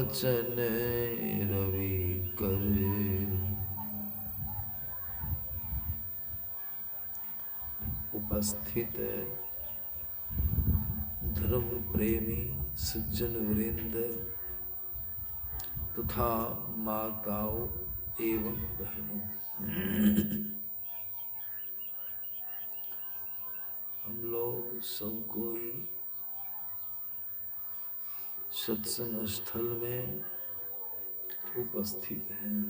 बचन रवि कर। उपस्थित धर्म प्रेमी सज्जन वृंद तथा माताओं एवं बहनों, हम लोग सब कोई सत्संग स्थल में उपस्थित हैं।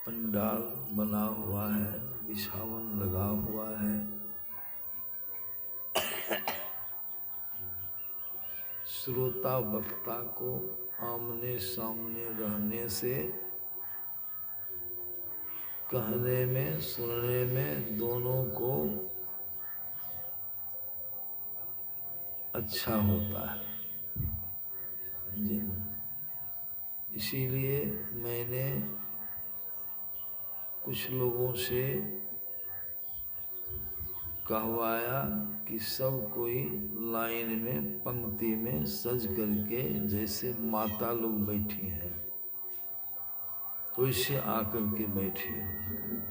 पंडाल बना हुआ है, बिछावन लगा हुआ है। श्रोता वक्ता को आमने सामने रहने से कहने में सुनने में दोनों को अच्छा होता है। जी, इसीलिए मैंने कुछ लोगों से कहवाया कि सब कोई लाइन में पंक्ति में सज करके जैसे माता लोग बैठी हैं वैसे आकर के बैठे,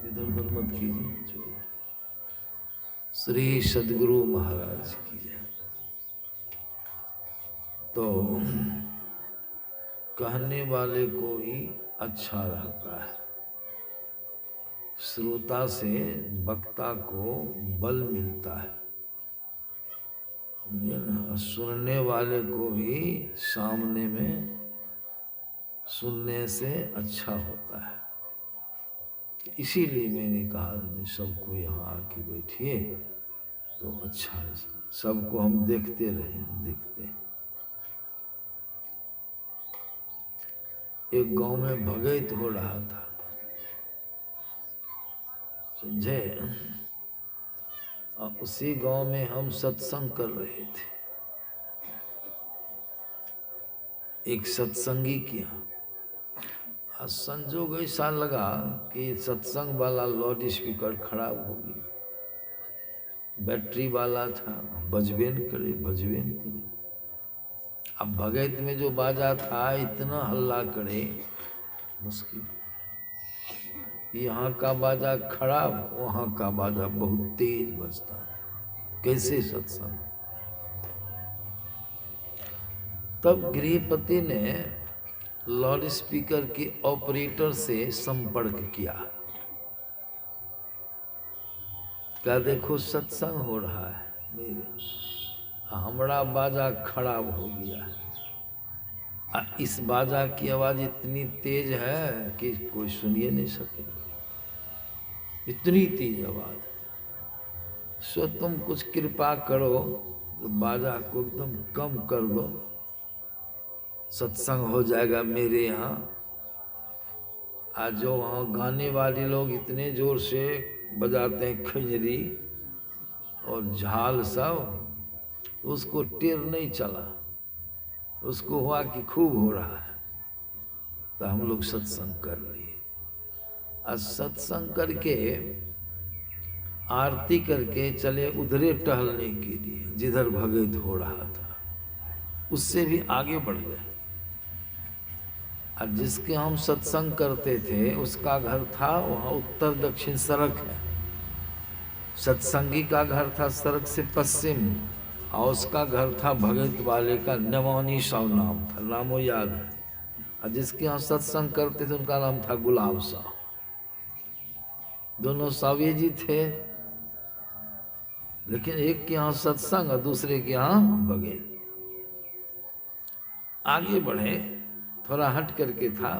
इधर उधर मत कीजिए। श्री सद्गुरु महाराज की जय। तो कहने वाले को ही अच्छा रहता है, श्रोता से वक्ता को बल मिलता है, सुनने वाले को भी सामने में सुनने से अच्छा होता है। इसीलिए मैंने कहा सबको यहाँ आके बैठिए तो अच्छा है, सबको हम देखते रहे, देखते। एक गांव में भगैत हो रहा था, समझे। और उसी गांव में हम सत्संग कर रहे थे। एक सत्संगी के यहाँ आज संजोग ऐसा लगा कि सत्संग वाला लाउड स्पीकर खराब हो गया, बैटरी वाला था, बजबे न करे, बजबे न करे। अब भगत में जो बाजा था इतना हल्ला करे मुश्किल, यहाँ का बाजा खराब, वहाँ का बाजा बहुत तेज बजता, कैसे सत्संग। तब गृहपति ने लाउड स्पीकर के ऑपरेटर से संपर्क किया, क्या देखो सत्संग हो रहा है, मेरे हमारा बाजा खराब हो गया, इस बाजा की आवाज़ इतनी तेज है कि कोई सुनिए नहीं सके, इतनी तेज आवाज़। सो तुम कुछ कृपा करो, बाजा को एकदम कम कर दो, सत्संग हो जाएगा मेरे यहाँ। आज जो वहाँ गाने वाले लोग इतने जोर से बजाते हैं खंजरी और झाल सब, उसको टेर नहीं चला, उसको हुआ कि खूब हो रहा है, तो हम लोग सत्संग कर लिए। आज सत्संग करके आरती करके चले उधरे टहलने के लिए जिधर भगत हो रहा था, उससे भी आगे बढ़ गए। आज जिसके हम सत्संग करते थे उसका घर था वहाँ उत्तर दक्षिण सड़क है, सत्संगी का घर था सड़क से पश्चिम, और उसका घर था भगत वाले का नवानी साहु नाम था, नामो याद है। और जिसके यहाँ सत्संग करते थे उनका नाम था गुलाब साहु। दोनों सावे जी थे, लेकिन एक के यहाँ सत्संग और दूसरे के यहाँ भगत। आगे बढ़े, थोड़ा हट करके था,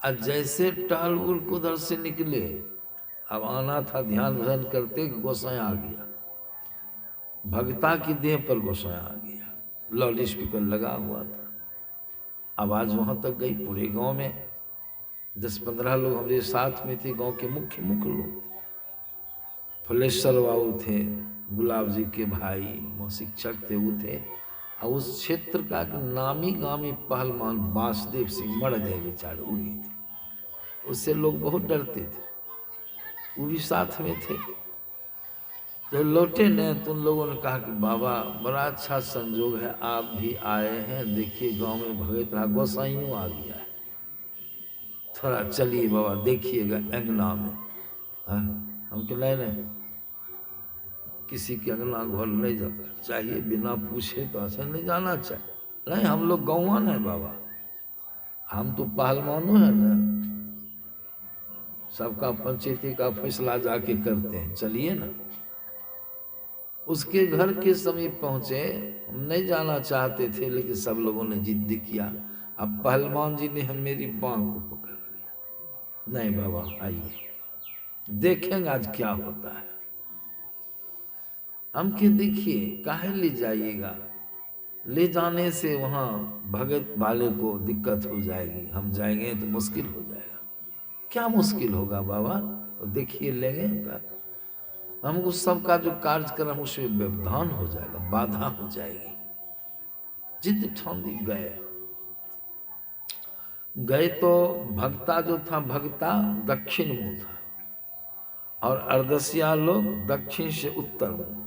और जैसे टहल उल उधर से निकले, अब आना था ध्यान भजन करते कि गोसाई आ गया, भगता की देह पर गोसाई आ गया, लाउड स्पीकर लगा हुआ था। आवाज़ वहाँ तक गई, पूरे गांव में 10-15 लोग हमारे साथ में थे, गांव के मुख्य लोग। फलेश्वर बाबू थे, गुलाब जी के भाई, वो शिक्षक थे, वो थे। और उस क्षेत्र का नामी गामी पहलवान वासुदेव सिंह मर गए बेचारे, वो भी थे, उससे लोग बहुत डरते थे, वो भी साथ में थे। जब लौटे न तो उन लोगों ने कहा कि बाबा बड़ा अच्छा संजोग है, आप भी आए हैं, देखिए गांव में भगत रहा गोसाइयों आ गया है, थोड़ा चलिए बाबा देखिएगा अंगना में। हाँ, हम कह नहीं, किसी के अंगना घर नहीं जाता चाहिए, बिना पूछे तो ऐसे नहीं जाना चाहिए। नहीं, हम लोग गौवान है बाबा, हम तो पहलवानों है ना, सबका पंचायती का फैसला जाके करते हैं, चलिए ना। उसके घर के समीप पहुंचे, हम नहीं जाना चाहते थे लेकिन सब लोगों ने जिद किया। अब पहलवान जी ने हम मेरी बांह को पकड़ लिया, नहीं बाबा आइए देखेंगे आज क्या होता है। हम के देखिए काहे ले जाइएगा, ले जाने से वहाँ भगत वाले को दिक्कत हो जाएगी, हम जाएंगे तो मुश्किल हो जाएगा। क्या मुश्किल होगा बाबा, तो देखिए लेंगे उनका, हमको सबका जो कार्यक्रम उसमें व्यवधान हो जाएगा, बाधा हो जाएगी। जिद ठान दी, गए तो भक्ता जो था, भक्ता दक्षिण मुंह था और अर्दसिया लोग दक्षिण से उत्तर मुंह,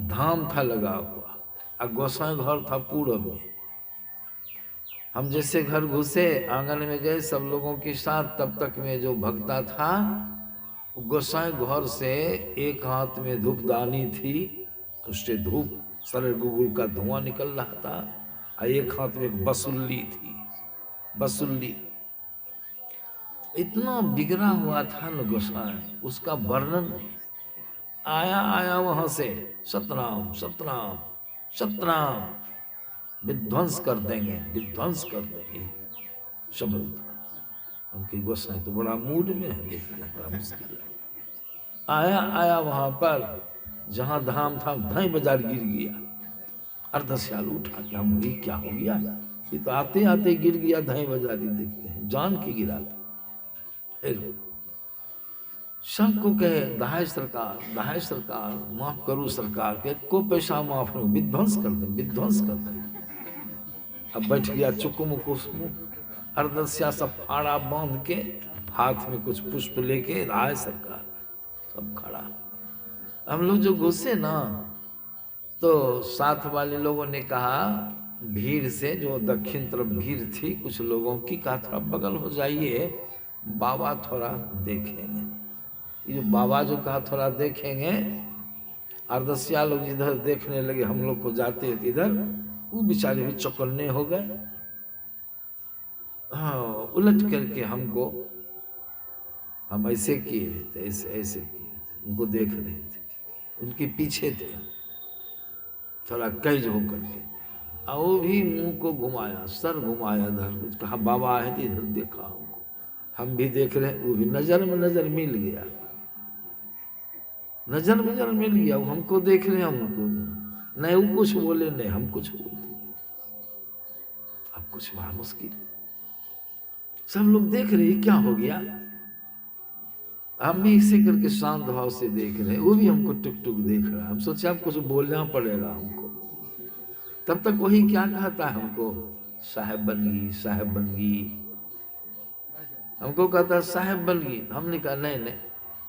धाम था लगा हुआ और गोसाई घर था पूरब में। हम जैसे घर घुसे, आंगन में गए सब लोगों के साथ, तब तक में जो भक्ता था गोसाई घर से एक हाथ में धूपदानी थी, उससे धूप सरल गुगुल का धुआं निकल रहा था, और एक हाथ में एक बसुल्ली थी, बसुल्ली इतना बिगड़ा हुआ था न गोसाई, उसका वर्णन नहीं। आया वहां से सतनाम सतनाम सतनाम, विध्वंस कर देंगे, विध्वंस कर देंगे शब्द था। उनकी गोसाई तो बड़ा मूड में है, देखने बड़ा मुश्किल है। आया वहां पर जहां धाम था, धाई बाजार गिर गया। अर्धश्याल उठा के हम भी क्या हो गया, ये तो आते आते गिर गया, धाई बाजारी देखते हैं, जान के गिरा था। फिर सबको कहे दहाई सरकार माफ करो सरकार, के को पैसा माफ नहीं, विध्वंस कर दे, विध्वंस कर दे। अब बैठ गया चुकुमुकु अर्धस्या सब फाड़ा बांध के, हाथ में कुछ पुष्प लेके, राय सरकार सब खड़ा। हम लोग जो घुसे ना तो साथ वाले लोगों ने कहा, भीड़ से जो दक्षिण तरफ भीड़ थी कुछ लोगों की, कहा थोड़ा बगल हो जाइए, बाबा थोड़ा देखेंगे। ये जो बाबा जो कहा थोड़ा देखेंगे, अर्धस्या लोग जिधर देखने लगे, हम लोग को जाते इधर, वो बेचारे भी चौकन्ने हो गए। हाँ, उलट करके हमको, हम ऐसे किए थे, ऐसे ऐसे किए थे, उनको देख रहे थे, उनके पीछे थे, थोड़ा कैज होकर के। और वो भी मुंह को घुमाया, सर घुमाया इधर, कहा बाबा आए थे, इधर देखा हमको, हम भी देख रहे, वो भी नजर में नजर मिल गया, नजर में नजर मिल गया, वो हमको देख रहे, हमको नहीं, वो कुछ बोले नहीं, हम कुछ बोलते। अब कुछ बड़ा मुश्किल, सब लोग देख रहे क्या हो गया, हम भी इसे करके शांत भाव से देख रहे, वो भी हमको टुक टुक देख रहा। हम सोचे अब कुछ बोलना पड़ेगा हमको, तब तक वही क्या कहता है हमको, साहेब बनगी, साहेब बनगी, हमको कहता है साहेब बनगी। हमने कहा नहीं,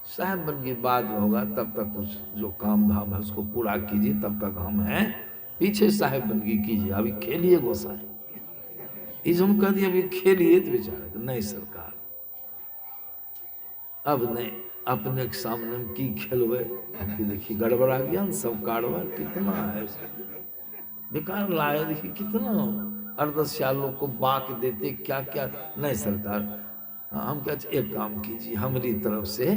साहेब बनगी बाद में होगा, तब तक कुछ जो काम धाम है उसको पूरा कीजिए, तब तक हम हैं पीछे, साहेब बनगी कीजिए, अभी खेलिए गोसाई। इस हम कह दिए अभी खेलिए, तो बेचारा नहीं सरकार अब नहीं, अपने के सामने में की खेलवे, हमकी देखिए गड़बड़ा गया न सब कारवार, कितना है बेकार लाए, देखिए कितना अर्धस्यालों को बाक देते, क्या क्या नहीं सरकार। हम कहते एक काम कीजिए हमारी तरफ से,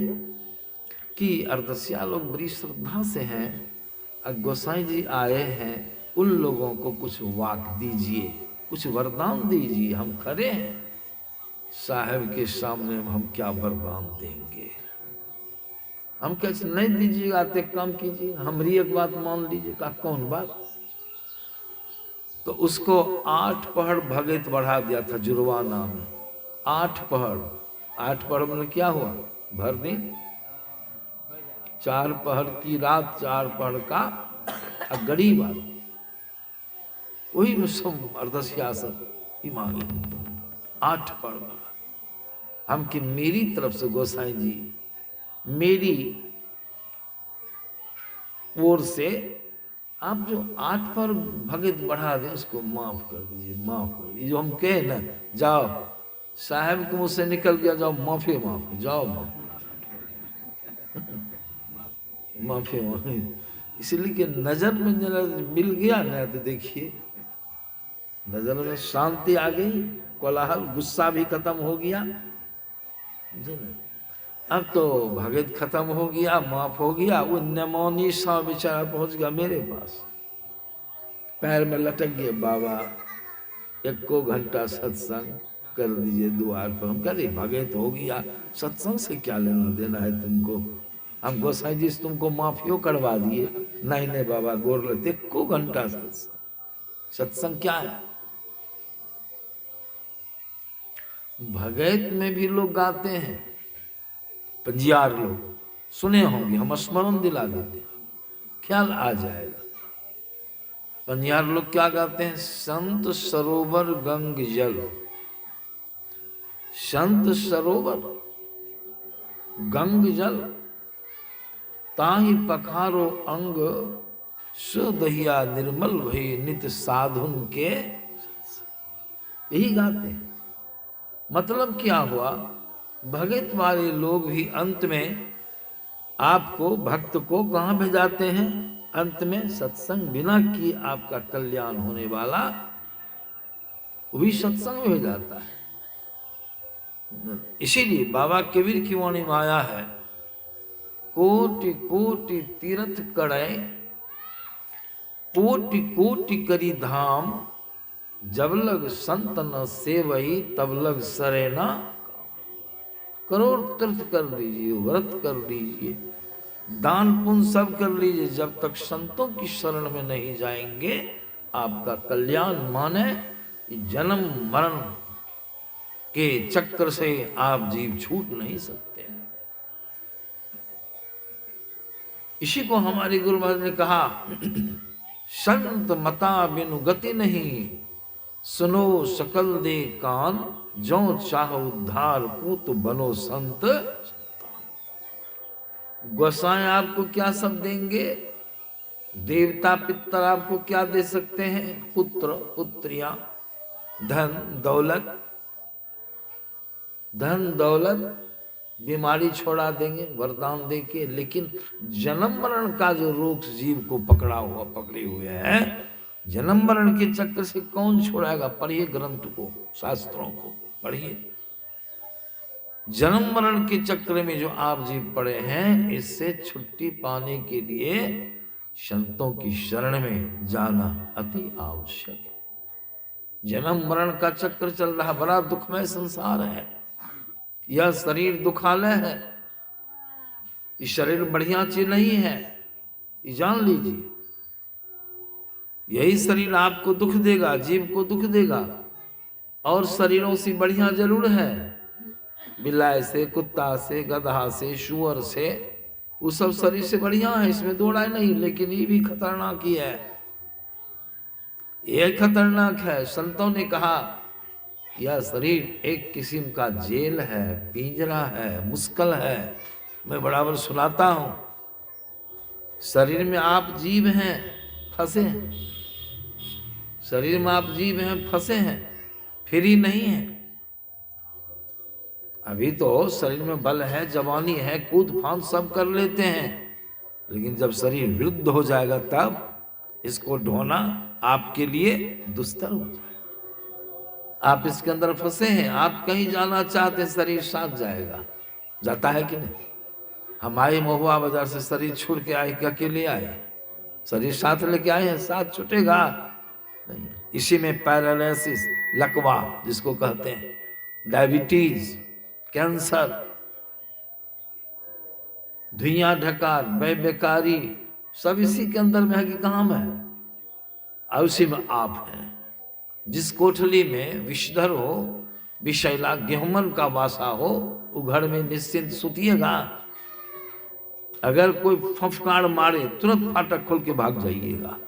कि अर्धस्या लोग बड़ी श्रद्धा से हैं, गोसाई जी आए हैं, उन लोगों को कुछ वाक दीजिए, कुछ वरदान दीजिए, हम खड़े हैं साहब के सामने, हम क्या वरदान देंगे। हम कैसे नहीं दीजिएगा तो काम कीजिए, हमारी एक बात मान लीजिए। का कौन बात, तो उसको 8 पहर भगत बढ़ा दिया था जुड़वा नाम में, 8 पहर। 8 पहर में क्या हुआ, भर दिन, 4 पहर की रात, 4 पहर का गरीब आदमी, वही में सब अर्धस्या सब ईमान, 8 पहर। हम कि मेरी तरफ से गोसाई जी, मेरी ओर से आप जो 8 पर भगत बढ़ा दें उसको माफ कर दीजिए, माफ कर दीजिए। जो हम कहे ना, जाओ साहब के मुँह से निकल गया, जाओ माफी माफ, जाओ माफ माफी माफी। इसलिए कि नजर में जरा मिल गया ना तो देखिए नजर में शांति आ गई, कोलाहल, गुस्सा भी खत्म हो गया जी ना। अब तो भगत खत्म हो गया, माफ हो गया। वो नमौनी सा बेचारा पहुंच गया मेरे पास, पैर में लटक गए, बाबा 1 घंटा सत्संग कर दीजिए द्वार पर। हम कह रहे भगत हो गया, सत्संग से क्या लेना देना है तुमको? हम गोसाई जी से तुमको माफियो करवा दिए। नहीं नहीं बाबा गोर लगते, 1 घंटा सत्संग। सत्संग क्या है? भगत में भी लोग गाते हैं, पंजियार लोग सुने होंगे, हम स्मरण दिला देते हैं, ख्याल आ जाएगा। पंजियार लोग क्या गाते हैं? संत सरोवर गंग जल, संत सरोवर गंग जल, ताहि पखारो अंग, सुदहिया निर्मल भई नित साधुन के। यही गाते हैं। मतलब क्या हुआ? भगत वाले लोग भी अंत में आपको, भक्त को कहाँ भेजाते हैं? अंत में सत्संग बिना कि आपका कल्याण होने वाला, वो भी सत्संग में जाता है। इसीलिए बाबा कबीर की वाणी में आया है, कोटि कोटि तीर्थ करे, कोटि कोटि करी धाम, जब लग संत न सेवई तब लग सरे ना। करोड़ तीर्थ कर लीजिए, व्रत कर लीजिए, दान पुण्य सब कर लीजिए, जब तक संतों की शरण में नहीं जाएंगे आपका कल्याण माने जन्म मरण के चक्र से आप जीव छूट नहीं सकते। इसी को हमारे गुरु महाराज ने कहा, संत मता बिनु गति नहीं, सुनो सकल दे कान, जो चाह उद्धार पूत बनो संत। गोसाई आपको क्या सब देंगे? देवता पितर आपको क्या दे सकते हैं? पुत्र पुत्रियां, धन दौलत, धन दौलत, बीमारी छोड़ा देंगे वरदान देके। लेकिन जन्म मरण का जो रोग जीव को पकड़े हुए हैं, जन्म मरण के चक्कर से कौन छोड़ाएगा? पढ़िए ग्रंथ को, शास्त्रों को पढ़िए। जन्म मरण के चक्र में जो आप जीव पड़े हैं, इससे छुट्टी पाने के लिए संतों की शरण में जाना अति आवश्यक है। जन्म मरण का चक्र चल रहा, बड़ा दुखमय संसार है। यह शरीर दुखालय है, ये शरीर बढ़िया चीज नहीं है, ये जान लीजिए। यही शरीर आपको दुख देगा, जीव को दुख देगा। और शरीरों से बढ़िया जरूर है, बिल्लाय से, कुत्ता से, गधा से, शुअर से, वो सब शरीर से बढ़िया है, इसमें दो राय नहीं। लेकिन ये भी खतरनाक ही है, ये खतरनाक है। संतों ने कहा यह शरीर एक किस्म का जेल है, पिंजरा है, मुश्किल है। मैं बराबर सुनाता हूं, शरीर में आप जीव हैं, फंसे हैं। शरीर में आप जीव हैं, फंसे हैं, फ्री नहीं है। अभी तो शरीर में बल है, जवानी है, कूद फांद सब कर लेते हैं। लेकिन जब शरीर वृद्ध हो जाएगा तब इसको ढोना आपके लिए दुस्तर हो जाएगा। आप इसके अंदर फंसे हैं, आप कहीं जाना चाहते हैं, शरीर साथ जाएगा। जाता है कि नहीं? हम आए महुआ बाजार से, शरीर छोड़ के आए कि अकेले आए? शरीर साथ लेके आए हैं, साथ छूटेगा नहीं। इसी में पैरालिसिस, लकवा जिसको कहते हैं, डायबिटीज, कैंसर, धुइयां ढकार, बेकारी, सब इसी के अंदर में है कि कहाँ में है? और उसी में आप हैं। जिस कोठली में विषधर हो, विषैला गेहूमन का वासा हो, वो घर में निश्चिंत सुतिएगा। अगर कोई फफकार मारे तुरंत फाटक खोल के भाग जाइएगा।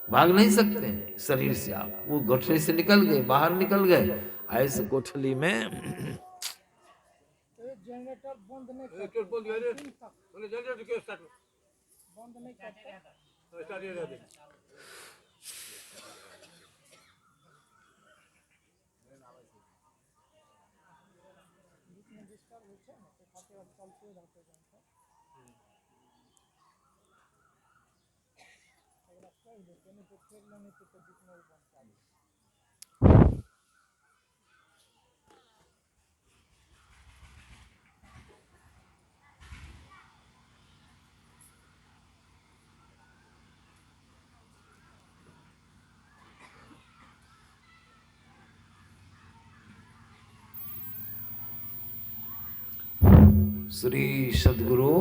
भाग नहीं सकते शरीर से आप, वो कोठली से निकल गए, बाहर निकल गए। ऐसे कोठली में जनरेटर बंद नहीं जनरेटर बंद कर दे बोले जनरेटर क्यों स्टार्ट बंद नहीं करते स्टार्ट कर दे बीच में डिस्टर्ब होता है ना तो खाते वक्त चलते रहते हैं अगर आप कह देते नहीं तो फिर नहीं तो बीच में वो बंद कर श्री सद्गुरु।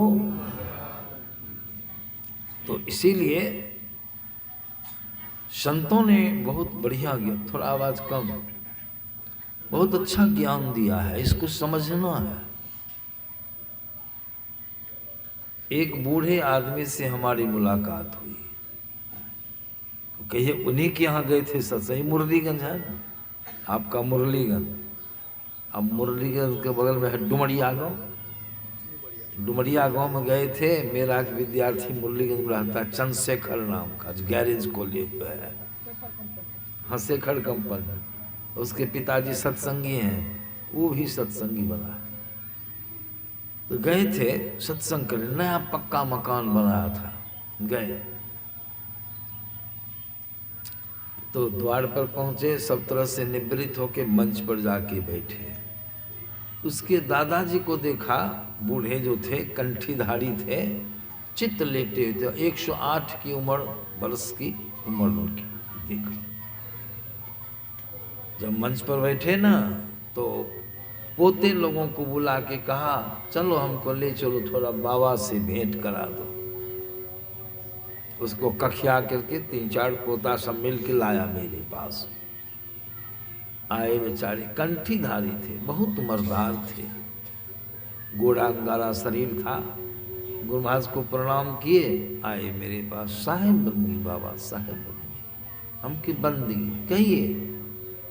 तो इसीलिए संतों ने बहुत बढ़िया ज्ञान, थोड़ा आवाज कम, बहुत अच्छा ज्ञान दिया है, इसको समझना है। एक बूढ़े आदमी से हमारी मुलाकात हुई, कहिए उन्हीं के यहाँ गए थे, सही मुरलीगंज है ना आपका, मुरलीगंज। अब मुरलीगंज के बगल में है डुमरिया गांव, डुमरिया गांव में गए थे। मेरा एक विद्यार्थी मुरलीगंज में रहता है, चंद्रशेखर नाम का, जो गैरेज खोले हुए है, हाँ शेखर कंपनी। उसके पिताजी सत्संगी हैं, वो भी सत्संगी बना है। तो गए थे सत्संग करने, नया पक्का मकान बनाया था, गए तो द्वार पर पहुंचे, सब तरह से निवृत्त होके मंच पर जाके बैठे। उसके दादाजी को देखा, बूढ़े जो थे, कंठीधारी थे, चित्त लेटे हुए थे, 108 की उम्र, वर्ष की उम्र उनकी। देखा जब मंच पर बैठे ना, तो पोते लोगों को बुला के कहा, चलो हमको ले चलो, थोड़ा बाबा से भेंट करा दो। उसको कखिया करके 3-4 पोता सब मिल के लाया मेरे पास। आए बेचारे कंठीधारी थे, बहुत उम्रदार थे, गोरा अंगारा शरीर था। गुरु महाराज को प्रणाम किए, आए मेरे पास, साहेब बंदगी बाबा, साहेब बंदगी, हमकी बंदगी, कहिए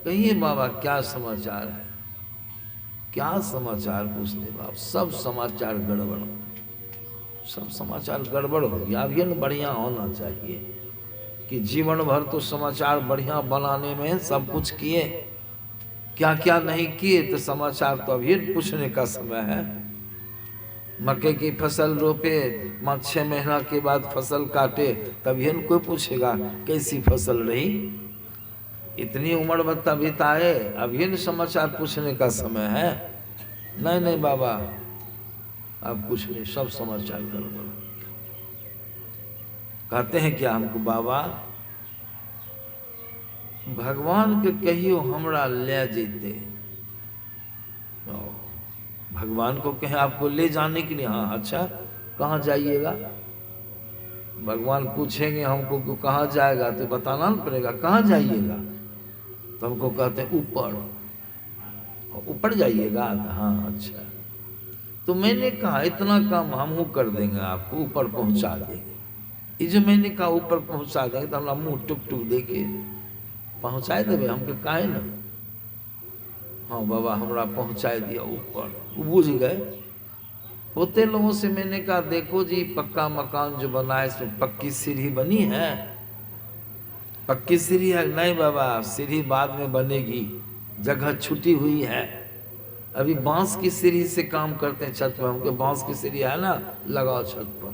कहिए बाबा क्या समाचार है, क्या समाचार पूछते बाप। सब समाचार गड़बड़, सब समाचार गड़बड़ हो गया। अब ये न बढ़िया होना चाहिए कि जीवन भर तो समाचार बढ़िया बनाने में सब कुछ किए, क्या क्या नहीं किए, तो समाचार तो अब ये पूछने का समय है। मक्के की फसल रोपे, 5-6 महीना के बाद फसल काटे, तब ये कोई पूछेगा कैसी फसल रही। इतनी उम्र बता बिताए, अब ये समाचार पूछने का समय है। नहीं नहीं बाबा, अब कुछ नहीं, सब समाचार गड़बड़। कहते हैं क्या हमको, बाबा भगवान के कहियो हमरा ले जेते। भगवान को कहें आपको ले जाने के लिए, हाँ अच्छा कहाँ जाइएगा। भगवान पूछेंगे हमको कि कहाँ जाएगा, तो बताना ना पड़ेगा कहाँ जाइएगा। तो हमको कहते हैं ऊपर, ऊपर जाइएगा, तो हाँ अच्छा। तो मैंने कहा इतना काम हम कर देंगे, आपको ऊपर पहुंचा देंगे। ये जो मैंने कहा ऊपर पहुंचा देंगे, तो हमारा मुंह टुक टुक देखे पहुंचाए देवे, हमके काहे ना। हाँ बाबा हमरा पहुंचाए दिया ऊपर, वो बुझ गए। होते लोगों से मैंने कहा देखो जी, पक्का मकान जो बना है इसमें पक्की सीढ़ी बनी है, पक्की सीढ़ी है। नहीं बाबा सीढ़ी बाद में बनेगी, जगह छुटी हुई है, अभी बांस की सीढ़ी से काम करते हैं छत पर। हमके बांस की सीढ़ी है ना, लगाओ छत पर,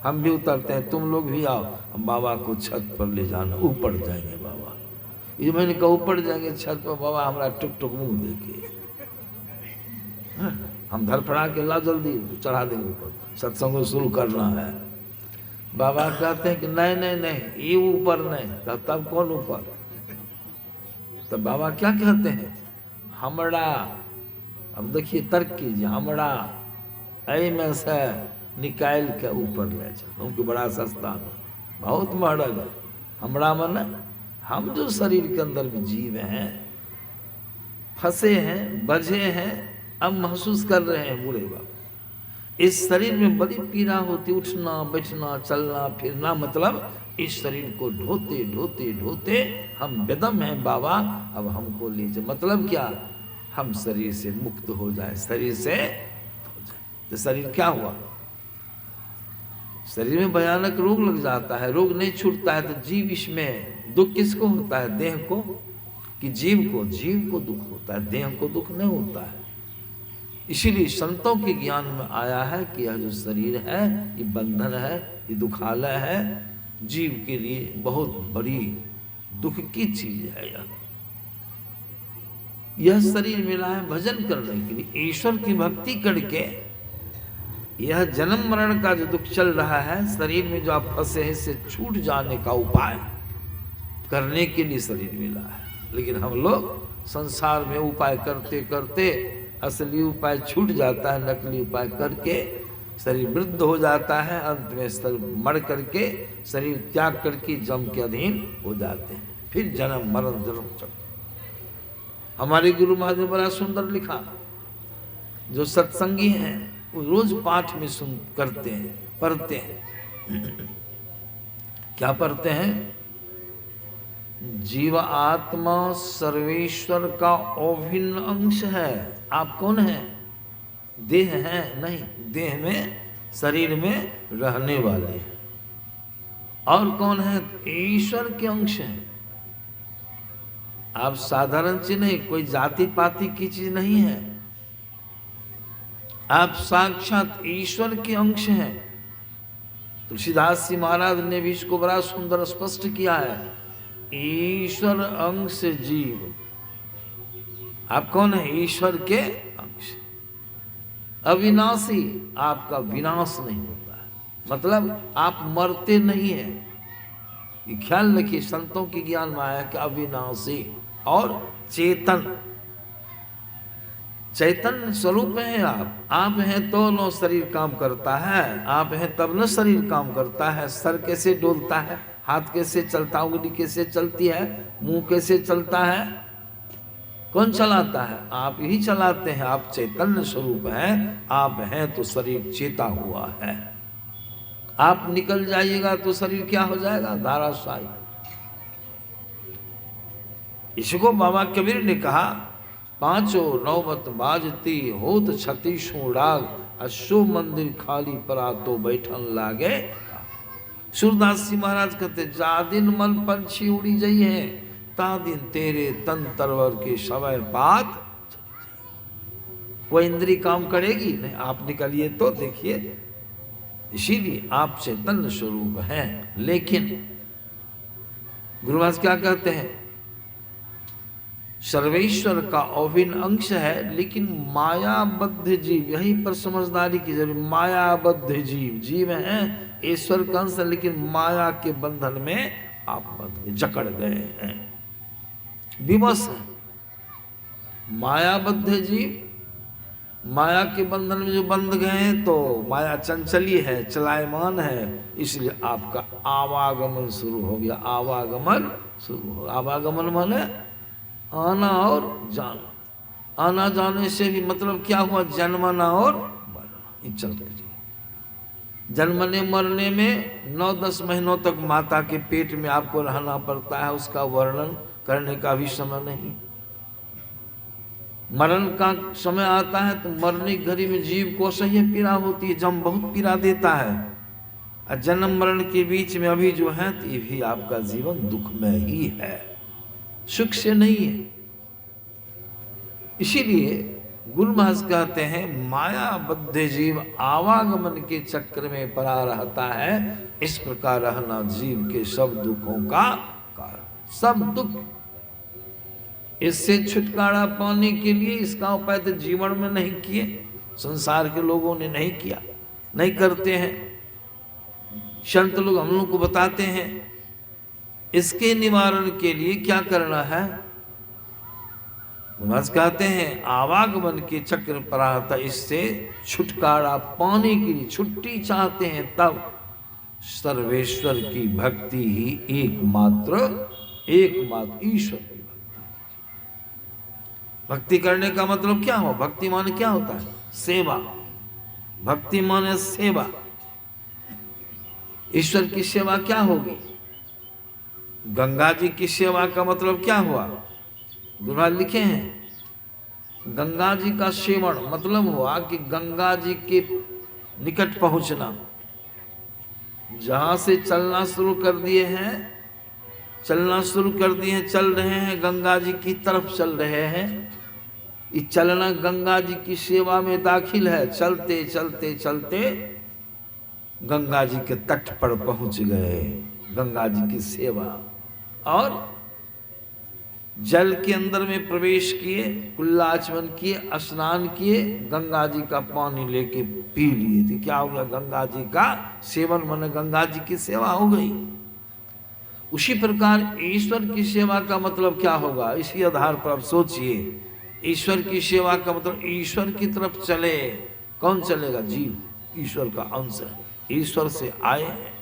हम भी उतरते हैं, तुम लोग भी आओ, हम बाबा को छत पर ले जाना, ऊपर जाएंगे बाबा। ये मैंने कहा ऊपर जाएंगे छत पर, बाबा हमारा टुक टुक मुंह देखे, हम धड़फड़ा के ला जल्दी चढ़ा देंगे ऊपर, सत्संग शुरू करना है। बाबा कहते हैं कि नहीं नहीं नहीं ये ऊपर नहीं। तब कौन ऊपर? तब बाबा क्या कहते हैं, हमरा, अब देखिए तर्क कीजिए, हमरा ऐ में से निकाल के ऊपर ले चल। उनके बड़ा सस्ता नहीं, बहुत महंगा है। हमरा मन, हम जो शरीर के अंदर भी जीव हैं, फंसे हैं, बझे हैं, अब महसूस कर रहे हैं बूढ़े बाबा। इस शरीर में बड़ी पीड़ा होती, उठना बैठना चलना फिरना, मतलब इस शरीर को ढोते ढोते ढोते हम बेदम हैं बाबा, अब हमको लीजिए। मतलब क्या, हम शरीर से मुक्त हो जाए, शरीर से तो शरीर क्या हुआ? शरीर में भयानक रोग लग जाता है, रोग नहीं छूटता है तो जीव इसमें दुख किसको होता है? देह को कि जीव को? जीव को दुख होता है, देह को दुख नहीं होता है। इसीलिए संतों के ज्ञान में आया है कि यह जो शरीर है ये बंधन है, ये दुखालय है, जीव के लिए बहुत बड़ी दुख की चीज है। यह शरीर मिला है भजन करने के लिए, ईश्वर की भक्ति करके यह जन्म मरण का जो दुख चल रहा है शरीर में जो आप फंसे हैं इससे छूट जाने का उपाय करने के लिए शरीर मिला है। लेकिन हम लोग संसार में उपाय करते करते असली उपाय छूट जाता है, नकली उपाय करके शरीर वृद्ध हो जाता है, अंत में शरीर मर करके शरीर त्याग करके जम के अधीन हो जाते हैं, फिर जन्म मरण जन्म चक्र। हमारे गुरु महाराज ने बड़ा सुंदर लिखा, जो सत्संगी हैं वो रोज पाठ में सुन करते हैं, पढ़ते हैं। क्या पढ़ते हैं? जीव आत्मा सर्वेश्वर का अभिन्न अंश है। आप कौन हैं? देह हैं? नहीं, देह में शरीर में रहने वाले हैं। और कौन है? ईश्वर के अंश हैं। आप साधारण चीज नहीं, कोई जाति पाति की चीज नहीं है, आप साक्षात ईश्वर के अंश हैं। तुलसीदास जी महाराज ने भी इसको बड़ा सुंदर स्पष्ट किया है, ईश्वर अंश जीव। आप कौन है? ईश्वर के अंश, अविनाशी, आपका विनाश नहीं होता है, मतलब आप मरते नहीं हैं। ये ख्याल रखिए, संतों के ज्ञान में आया कि अविनाशी और चेतन, चैतन्य स्वरूप हैं आप हैं तो न शरीर काम करता है, आप हैं तब न शरीर काम करता है। सर कैसे डोलता है, हाथ कैसे चलता है, उंगली कैसे चलती है, मुंह कैसे चलता है, कौन चलाता है? आप ही चलाते हैं। आप चैतन्य स्वरूप हैं, आप हैं तो शरीर चेता हुआ है। आप निकल जाइएगा तो शरीर क्या हो जाएगा? धाराशायी। इसको बाबा कबीर ने कहा, पांचों नौबत बाजती होत छती राग, अशो मंदिर खाली परा तो बैठन लागे। सूरदास जी महाराज कहते, जा दिन मन पंछी उड़ी जाइए ता दिन तेरे तन तरवर के समय बात। कोई इंद्री काम करेगी नहीं, आप निकलिए तो देखिए। इसीलिए आप चैतन्य स्वरूप हैं। लेकिन गुरु महाराज क्या कहते हैं? सर्वेश्वर का अभिन्न अंश है, लेकिन मायाबद्ध जीव, यही पर समझदारी की जरूरत। मायाबद्ध जीव, जीव हैं ईश्वर का अंश, लेकिन माया के बंधन में आप जकड़ गए हैं, विवश हैं। मायाबद्ध जीव माया के बंधन में जो बंध गए हैं, तो माया चंचली है, चलायमान है, इसलिए आपका आवागमन शुरू हो गया। आवागमन शुरू हो, आवागमन माने आना और जाना। आना जाने से भी मतलब क्या हुआ? जन्मना और मरना। चल रही जन्मने मरने में 9-10 महीनों तक माता के पेट में आपको रहना पड़ता है, उसका वर्णन करने का भी समय नहीं। मरण का समय आता है तो मरने की घड़ी में जीव को सही पीड़ा होती है, जम बहुत पीड़ा देता है। और जन्म मरण के बीच में अभी जो है तो ये भी आपका जीवन दुखमय ही है, सुख से नहीं है। इसीलिए गुरु महाराज कहते हैं, मायाबद्ध जीव आवागमन के चक्र में पड़ा रहता है। इस प्रकार रहना जीव के सब दुखों का कारण। सब दुख, इससे छुटकारा पाने के लिए इसका उपाय तो जीवन में नहीं किए, संसार के लोगों ने नहीं किया, नहीं करते हैं। संत लोग हम लोग को बताते हैं इसके निवारण के लिए क्या करना है। महाराज कहते हैं, आवागमन के चक्र पर आता, इससे छुटकारा पाने के लिए, छुट्टी चाहते हैं तब सर्वेश्वर की भक्ति ही एकमात्र ईश्वर की भक्ति करने का मतलब क्या हो? भक्ति माने क्या होता है? सेवा। भक्ति माने सेवा। ईश्वर की सेवा क्या होगी? गंगा जी की सेवा का मतलब क्या हुआ? गुरु महाराज लिखे हैं, गंगा जी का सेवन मतलब हुआ कि गंगा जी के निकट पहुंचना। जहां से चलना शुरू कर दिए हैं, चल रहे हैं, गंगा जी की तरफ चल रहे हैं। ये चलना गंगा जी की सेवा में दाखिल है। चलते चलते चलते गंगा जी के तट पर पहुंच गए। गंगा जी की सेवा और जल के अंदर में प्रवेश किए, कुल्लाचमन किए, स्नान किए, गंगा जी का पानी लेके पी लिए थे। क्या हो गया? गंगा जी का सेवन माने गंगा जी की सेवा हो गई। उसी प्रकार ईश्वर की सेवा का मतलब क्या होगा? इसी आधार पर आप सोचिए। ईश्वर की सेवा का मतलब ईश्वर की तरफ चले। कौन चलेगा? जीव, ईश्वर का अंश है, ईश्वर से आए हैं,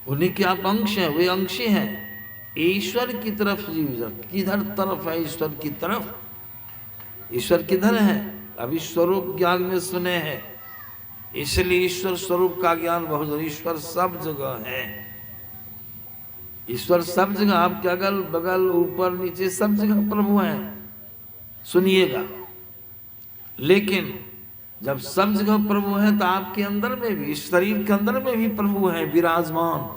उन्हीं के आप अंश हैं, वे अंशी हैं। ईश्वर की तरफ जीव, किधर तरफ है? ईश्वर की तरफ। ईश्वर किधर है? अभी स्वरूप ज्ञान में सुने हैं, इसलिए ईश्वर स्वरूप का ज्ञान बहुत। ईश्वर सब जगह है, ईश्वर सब जगह, आपके अगल बगल ऊपर नीचे सब जगह प्रभु हैं। सुनिएगा, लेकिन जब सब जगह प्रभु है तो आपके अंदर में भी, शरीर के अंदर में भी प्रभु है विराजमान।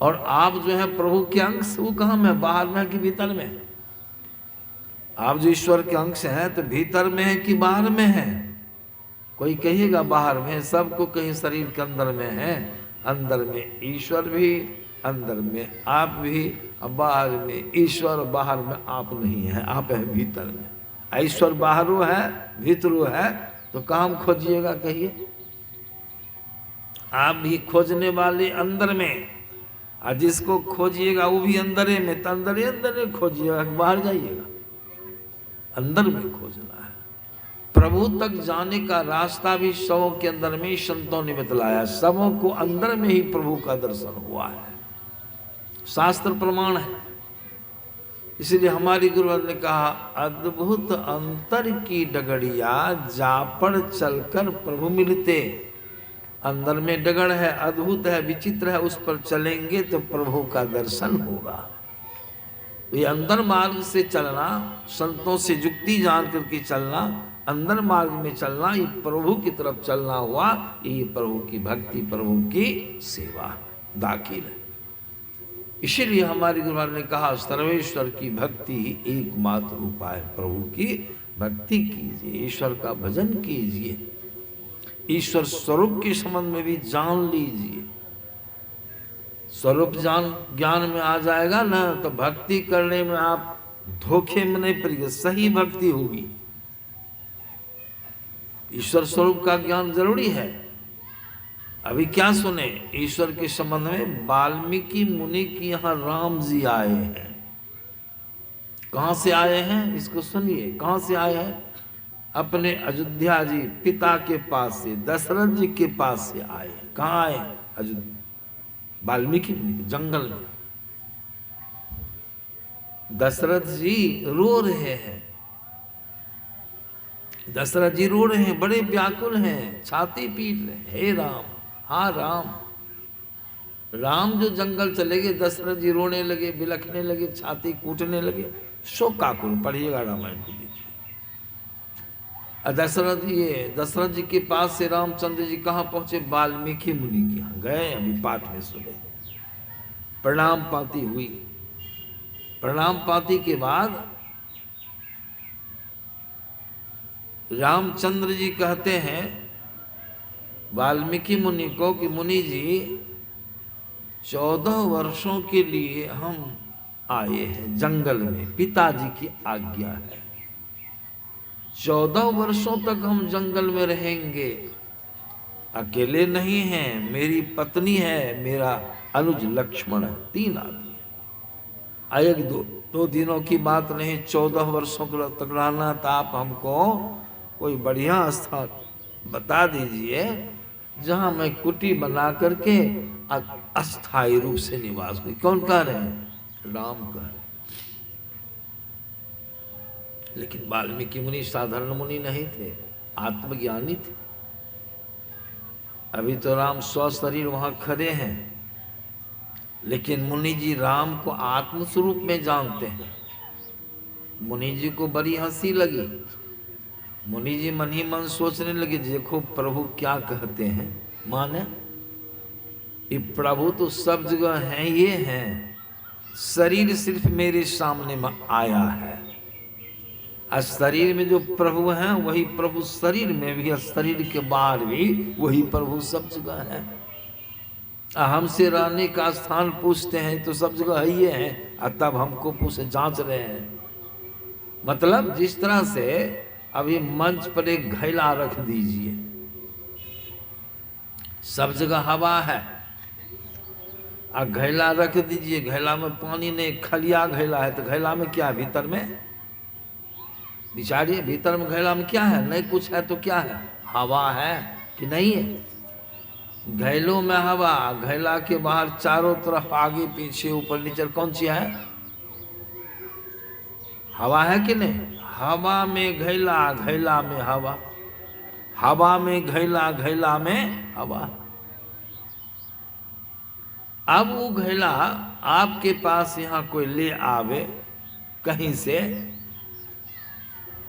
और आप जो है प्रभु के अंश, वो कहाँ में? बाहर में है कि भीतर में? आप जो ईश्वर के अंश हैं तो भीतर में है कि बाहर में है? कोई कहिएगा बाहर में है, सबको कहीं शरीर के अंदर में है। अंदर में ईश्वर भी, अंदर में आप भी, बाहर में ईश्वर, बाहर में आप नहीं है, आप है भीतर में। ईश्वर बाहरों है, भीतरों है, तो काम खोजिएगा कहिए। आप भी खोजने वाले अंदर में, और जिसको खोजिएगा वो भी अंदरे में, तो अंदरे खोजिएगा, बाहर जाइएगा। अंदर में खोजना है। प्रभु तक जाने का रास्ता भी सबों के अंदर में संतों ने बतलाया। सबों को अंदर में ही प्रभु का दर्शन हुआ है, शास्त्र प्रमाण है। इसलिए हमारी गुरुवर ने कहा, अद्भुत अंतर की डगड़िया, जा पर चलकर प्रभु मिलते। अंदर में डगड़ है, अद्भुत है, विचित्र है, उस पर चलेंगे तो प्रभु का दर्शन होगा। ये अंदर मार्ग से चलना, संतों से युक्ति जान करके चलना, अंदर मार्ग में चलना, ये प्रभु की तरफ चलना हुआ। ये प्रभु की भक्ति, प्रभु की सेवा दाखिल है। इसीलिए हमारी गुरुवार ने कहा, सर्वेश्वर की भक्ति ही एकमात्र उपाय। प्रभु की भक्ति कीजिए, ईश्वर का भजन कीजिए, ईश्वर स्वरूप के संबंध में भी जान लीजिए। स्वरूप ज्ञान में आ जाएगा ना, तो भक्ति करने में आप धोखे में नहीं पड़ेंगे, सही भक्ति होगी। ईश्वर स्वरूप का ज्ञान जरूरी है। अभी क्या सुने ईश्वर के संबंध में? वाल्मीकि मुनि की यहाँ राम जी आए हैं। कहाँ से आए हैं इसको सुनिए। कहाँ से आए हैं? अपने अयोध्या जी पिता के पास से, दशरथ जी के पास से आए। कहाँ आए? अयोध्या, वाल्मीकि मुनि के जंगल में। दशरथ जी रो रहे हैं, दशरथ जी रो रहे हैं, बड़े व्याकुल हैं, छाती पीट रहे हैं, हे राम, हाँ राम। राम जो जंगल चले गए, दशरथ जी रोने लगे, बिलखने लगे, छाती कूटने लगे, शोकाकुल। पढ़िएगा रामायण को, देखिए। दशरथ जी के पास से रामचंद्र जी कहाँ पहुंचे? वाल्मीकि मुनि के यहाँ गए। अभी पाठ में सुने, प्रणाम पाती हुई। प्रणाम पाती के बाद रामचंद्र जी कहते हैं वाल्मीकि मुनि को कि मुनि जी, 14 वर्षों के लिए हम आए हैं जंगल में, पिताजी की आज्ञा है। 14 वर्षों तक हम जंगल में रहेंगे। अकेले नहीं हैं, मेरी पत्नी है, मेरा अनुज लक्ष्मण है, 3 आदमी है। एक दो दिनों की बात नहीं, 14 वर्षों तक रहना। तो आप हमको कोई बढ़िया स्थान बता दीजिए जहां मैं कुटी बना करके अस्थायी रूप से निवास हुई। कौन कह रहे हैं? राम कह रहे। लेकिन वाल्मीकि मुनि साधारण मुनि नहीं थे, आत्मज्ञानी थे। अभी तो राम स्वशरीर वहां खड़े हैं, लेकिन मुनि जी राम को आत्मस्वरूप में जानते हैं। मुनि जी को बड़ी हंसी लगी। मुनि जी मन ही मन सोचने लगे, देखो प्रभु क्या कहते हैं। माने ये प्रभु तो सब जगह हैं, ये हैं, शरीर सिर्फ मेरे सामने में आया है। और शरीर में जो प्रभु हैं वही प्रभु शरीर में भी, और शरीर के बाहर भी वही प्रभु सब जगह है। हमसे रहने का स्थान पूछते हैं तो सब जगह है ये है, और तब हमको पूछे जांच रहे हैं। मतलब जिस तरह से अभी मंच पर एक घैला रख दीजिए, सब जगह हवा है, और घैला रख दीजिए, घैला में पानी नहीं, खलिया घैला है, तो घैला में क्या है? भीतर में बिचारिए, भीतर में घैला में क्या है? नहीं कुछ है तो क्या है? हवा है कि नहीं है? घैलों में हवा, घैला के बाहर चारों तरफ आगे पीछे ऊपर नीचे कौन सी है? हवा है कि नहीं? हवा में घैला, घैला में हवा, हवा में घैला, घैला में हवा। अब वो घैला आपके पास यहाँ कोई ले आवे कहीं से,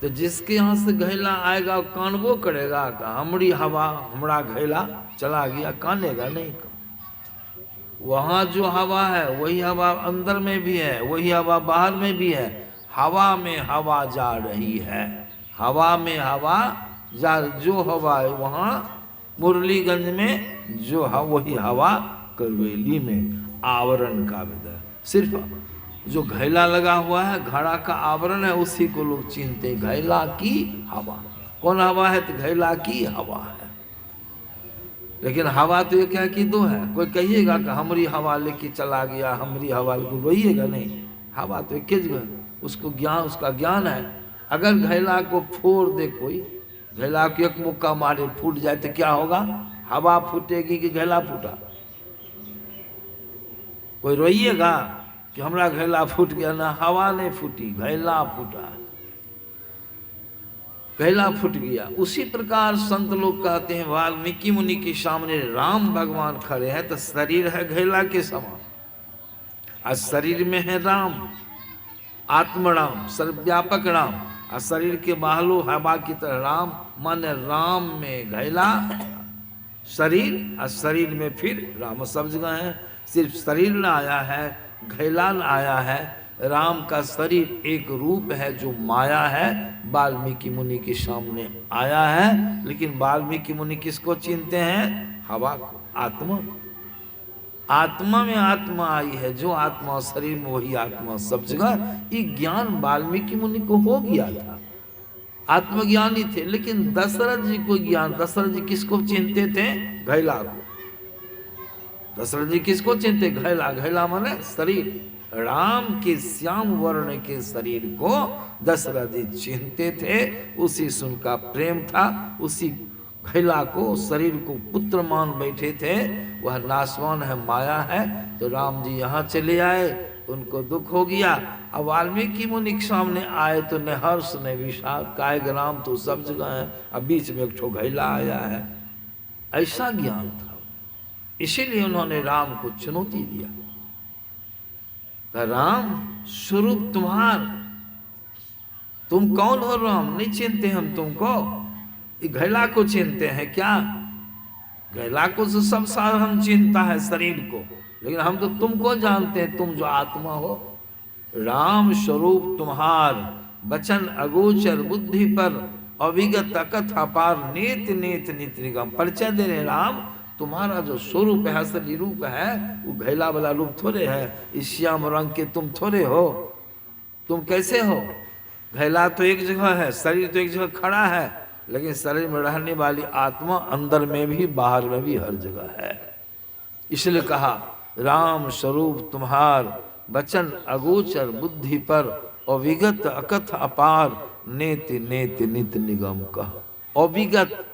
तो जिसके यहाँ से घैला आएगा कानबो करेगा कि हमारी हवा, हमारा घैला चला गया, कानेगा नहीं। वहाँ जो हवा है वही हवा अंदर में भी है, वही हवा बाहर में भी है। हवा में हवा जा रही है, हवा में हवा जा, जो हवा है वहाँ मुरलीगंज में, जो वही हवा करवेली में आवरण का विदा। सिर्फ जो घैला लगा हुआ है, घड़ा का आवरण है, उसी को लोग चिन्हते हैं घैला की हवा। कौन हवा है? तो घैला की हवा है। लेकिन हवा तो एक है कि दो है। कोई कहिएगा कि हमारी हवा लेके चला गया, हमारी हवा लेके, रोइएगा नहीं। हवा तो एक जगह, उसको ज्ञान, उसका ज्ञान है। अगर घैला को फोड़ दे कोई, घैला को एक मुक्का मारे फूट जाए तो क्या होगा? हवा फूटेगी कि घैला फूटा? कोई रोइएगा कि हमारा घैला फूट गया? ना, हवा नहीं फूटी, घैला फूटा, घैला फूट गया। उसी प्रकार संत लोग कहते हैं, वाल्मीकि मुनि के सामने राम भगवान खड़े हैं तो शरीर है घैला के समान, और शरीर में है राम, आत्मराम, सर्वव्यापक राम, और शरीर के बाहलो हवा की तरह राम। माने राम में घैला शरीर, और शरीर में फिर राम। सब जगह है, सिर्फ शरीर न आया है, घैला न आया है। राम का शरीर एक रूप है जो माया है, वाल्मीकि मुनि के सामने आया है। लेकिन वाल्मीकि मुनि किसको चिन्हते हैं? हवा को, आत्मा को। आत्मा में आत्मा आई है, जो आत्मा शरीर में वही आत्मा सब जगह। ये ज्ञान वाल्मीकि मुनि को हो गया था, आत्मज्ञानी थे। लेकिन दशरथ जी को ज्ञान, दशरथ जी किसको चिन्हते थे? घैला को। दशरथ जी किसको चिन्हते? घैला। घैला माने शरीर, राम के श्याम वर्ण के शरीर को दशरथ जी चिन्हते थे। उसी से उनका प्रेम था, उसी घैला को, शरीर को पुत्र मान बैठे थे। वह नाशवान है, माया है। तो राम जी यहाँ चले आए, उनको दुख हो गया। अब वाल्मीकि मुनि के सामने आए तो न हर्ष न विषाद, कायग राम तो सब जगह है, अब बीच में एक ठो घैला आया है। ऐसा ज्ञान था, इसीलिए उन्होंने राम को चुनौती दिया। राम स्वरूप तुम्हार, तुम कौन हो? राम नहीं चिन्हते हम तुमको, घैला को चिन्हते हैं क्या? घैला को तो सब साधन चिन्हता है शरीर को, लेकिन हम तो तुमको जानते हैं, तुम जो आत्मा हो। राम स्वरूप तुम्हार, वचन अगोचर, बुद्धि पर अविगत अकथ अपार, नेत नेत नित निगम। परिचय दे रहे राम, तुम्हारा जो स्वरूप है, असली रूप है, वो घैला वाला रूप थोड़े है। इस श्याम रंग के तुम थोड़े हो। तुम कैसे हो? घैला तो एक जगह है, शरीर तो एक जगह खड़ा है, लेकिन शरीर में रहने वाली आत्मा अंदर में भी बाहर में भी हर जगह है। इसलिए कहा राम स्वरूप तुम्हार, वचन अगोचर, बुद्धि पर अविगत अकथ अपार, नेति नेति नित निगम कह। अविगत,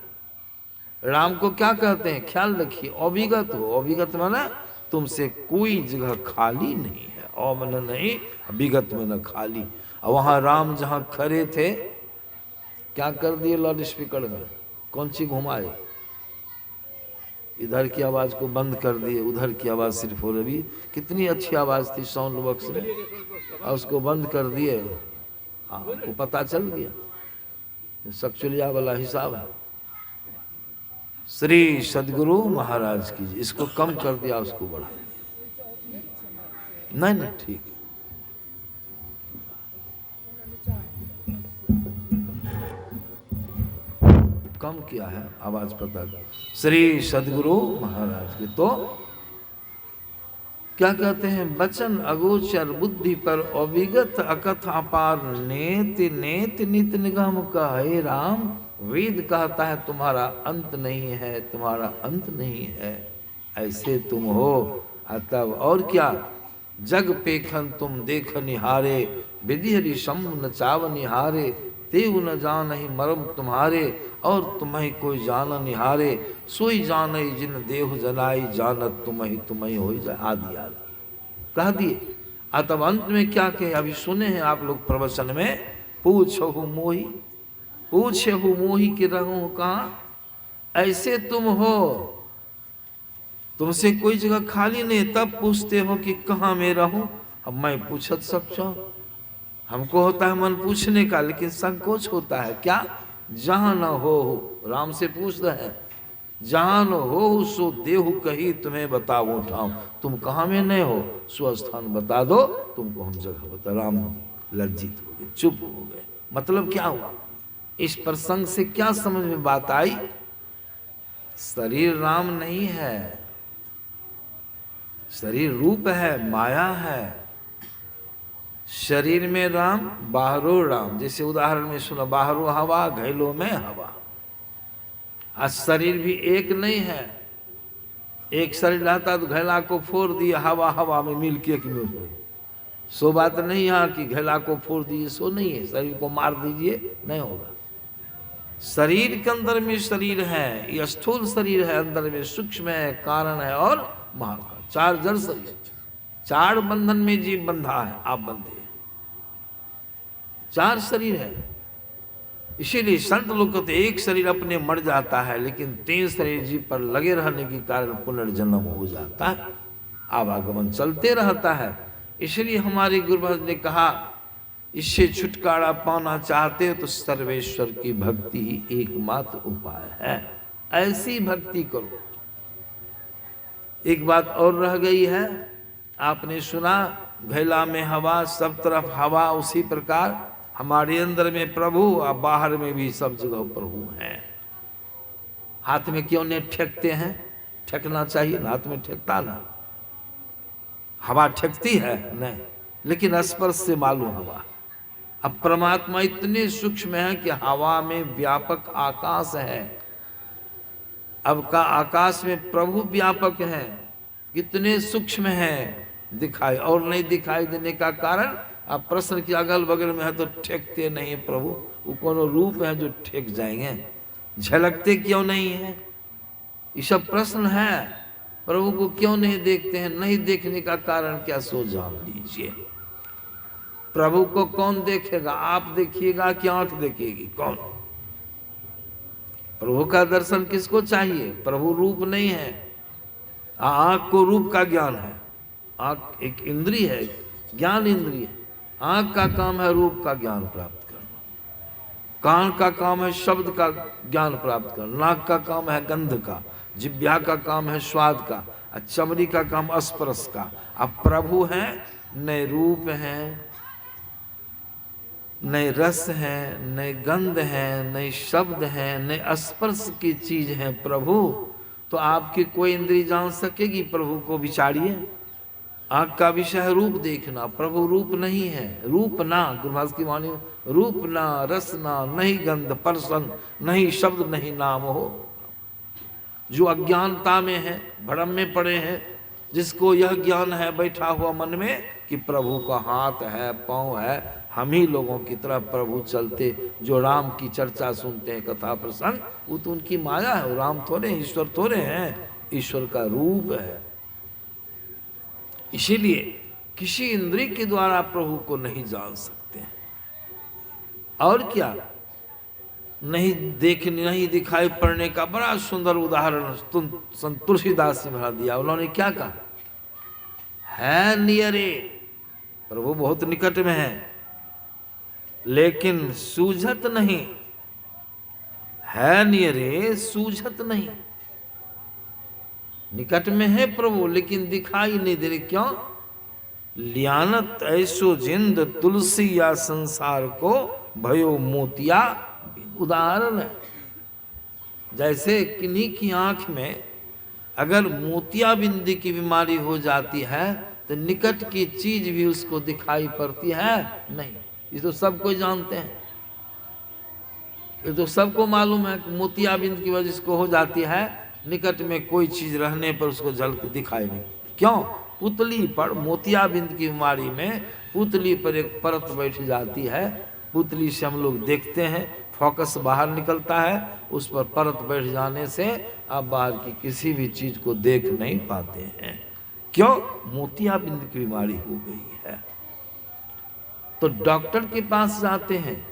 राम को क्या कहते हैं? ख्याल रखिए, अविगत हो। अविगत माने तुमसे कोई जगह खाली नहीं है। अमन नहीं, विगत में न खाली। और वहाँ राम जहाँ खड़े थे, क्या कर दिए? लाउड स्पीकर में कौन सी घुमाए? इधर की आवाज को बंद कर दिए, उधर की आवाज सिर्फ हो रही। कितनी अच्छी आवाज थी साउंड बॉक्स में, और उसको बंद कर दिए। आपको पता चल गया, सक्चुलिया वाला हिसाब है। श्री सदगुरु महाराज की, इसको कम कर दिया, उसको बढ़ा दिया। नहीं नहीं ठीक है। कम किया है, आवाज पता कर। श्री सदगुरु महाराज के तो क्या कहते हैं, वचन अगोचर बुद्धि पर अविगत अकथ अपार नेत नेत नित निगम का। हे राम, वेद कहता है तुम्हारा अंत नहीं है, तुम्हारा अंत नहीं है, ऐसे तुम हो। तब और क्या, जग पेखन तुम देख निहारे, विधि हरि शंभु न चाव निहारे, तेव न जान ही मरम तुम्हारे, और तुम्हें कोई जान निहारे, सोई जान जिन देह जनाई, जानत तुम्हें हो जाए। आदि आदि कह दिए। तब अंत में क्या कहे, अभी सुने हैं आप लोग प्रवचन में, पूछहु मोही, पूछहु मोही के रहूं कहाँ, ऐसे तुम हो, तुमसे कोई जगह खाली नहीं, तब पूछते हो कि कहाँ मैं रहूं। अब मैं पूछत सकता, हमको होता है मन पूछने का, लेकिन संकोच होता है। क्या, जहां न हो, राम से पूछ रहे हैं, जहां न हो सो देहु कही तुम्हें बताओ ठाम, तुम कहाँ में नहीं हो, सो स्थान बता दो, तुमको हम जगह बता। राम लज्जित हो गए, चुप हो गए। मतलब क्या हुआ, इस प्रसंग से क्या समझ में बात आई, शरीर राम नहीं है, शरीर रूप है, माया है। शरीर में राम, बाहरो राम। जैसे उदाहरण में सुना, बाहरो हवा, घैलो में हवा। आज शरीर भी एक नहीं है, एक शरीर रहता तो घैला को फोड़ दिया, हवा हवा में मिल के एक में हो। सो बात नहीं यहाँ कि घैला को फोड़ दिए, सो नहीं है। शरीर को मार दीजिए, नहीं होगा। शरीर के अंदर में शरीर है, ये स्थूल शरीर है, अंदर में सूक्ष्म है, कारण है और महान। चार जड़ शरीर, चार बंधन में जीव बंधा है, आप बंधे हैं। चार शरीर है, इसीलिए संत लोग कहते एक शरीर अपने मर जाता है, लेकिन तीन शरीर जीव पर लगे रहने के कारण पुनर्जन्म हो जाता है, आवागमन चलते रहता है। इसलिए हमारे गुरु महाराज ने कहा, इससे छुटकारा पाना चाहते हो तो सर्वेश्वर की भक्ति ही एकमात्र उपाय है, ऐसी भक्ति करो। एक बात और रह गई है, आपने सुना, घैला में हवा, सब तरफ हवा, उसी प्रकार हमारे अंदर में प्रभु और बाहर में भी सब जगह प्रभु हैं। हाथ में क्यों नहीं ठेकते हैं, ठेकना चाहिए ना, हाथ में ठेकता ना, हवा ठेकती है नहीं, लेकिन स्पर्श से मालूम हवा। अब परमात्मा इतने सूक्ष्म है कि हवा में व्यापक आकाश है, अब का आकाश में प्रभु व्यापक है, कितने सूक्ष्म है, दिखाई और नहीं दिखाई देने का कारण। अब प्रश्न की अगल बगल में है तो ठेकते नहीं प्रभु, वो कोनो रूप है जो ठेक जाएंगे, झलकते क्यों नहीं है, ये सब प्रश्न है। प्रभु को क्यों नहीं देखते हैं, नहीं देखने का कारण क्या, सो जान लीजिए। प्रभु को कौन देखेगा, आप देखिएगा कि आंख देखेगी, कौन। प्रभु का दर्शन किसको चाहिए, प्रभु रूप नहीं है, आंख को रूप का ज्ञान है। आंख एक इंद्रिय है, ज्ञान इंद्रिय है। आंख का काम है रूप का ज्ञान प्राप्त करना, कान का काम है शब्द का ज्ञान प्राप्त करना, नाक का काम है गंध का, जिह्वा का काम है स्वाद का, चमड़ी का काम स्पर्श का। अब प्रभु है, न रूप है, न रस है, न गंध है, न शब्द है, न स्पर्श की चीज है प्रभु। तो आपकी कोई इंद्रिय जान सकेगी प्रभु को, विचारिए। आंख का विषय है रूप देखना, प्रभु रूप नहीं है, रूप ना, गुरुभाष की वाणी, रूप ना, रस ना, नहीं गंध परसन, नहीं शब्द, नहीं नाम हो। जो अज्ञानता में है, भ्रम में पड़े हैं, जिसको यह ज्ञान है बैठा हुआ मन में कि प्रभु का हाथ है, पांव है, हम ही लोगों की तरह प्रभु चलते, जो राम की चर्चा सुनते हैं, कथा प्रसंग, वो तो उनकी माया है, राम थोड़े, ईश्वर थोड़े हैं, ईश्वर का रूप है। इसीलिए किसी इंद्रिय के द्वारा प्रभु को नहीं जान सकते हैं। और क्या, नहीं देखने, नहीं दिखाई पड़ने का बड़ा सुंदर उदाहरण संत तुलसीदास जी महाराज दिया। उन्होंने क्या कहा, है नियरे, प्रभु बहुत निकट में है, लेकिन सूझत नहीं है, नियरे सूझत नहीं। निकट में है प्रभु लेकिन दिखाई नहीं दे रहे, क्यों? लियानत ऐसो जिंद तुलसी या संसार को भयो मोतिया। उदाहरण है, जैसे किन्हीं की आंख में अगर मोतियाबिंद की बीमारी हो जाती है तो निकट की चीज भी उसको दिखाई पड़ती है नहीं। ये तो सब कोई जानते हैं, ये तो सबको मालूम है कि मोतियाबिंद की वजह से इसको हो जाती है, निकट में कोई चीज रहने पर उसको झलक दिखाई नहीं। क्यों? पुतली पर मोतियाबिंद की बीमारी में पुतली पर एक परत बैठ जाती है, पुतली से हम लोग देखते हैं, फोकस बाहर निकलता है, उस पर परत बैठ जाने से आप बाहर की किसी भी चीज को देख नहीं पाते हैं। क्यों? मोतियाबिंद की बीमारी हो गई है। तो डॉक्टर के पास जाते हैं,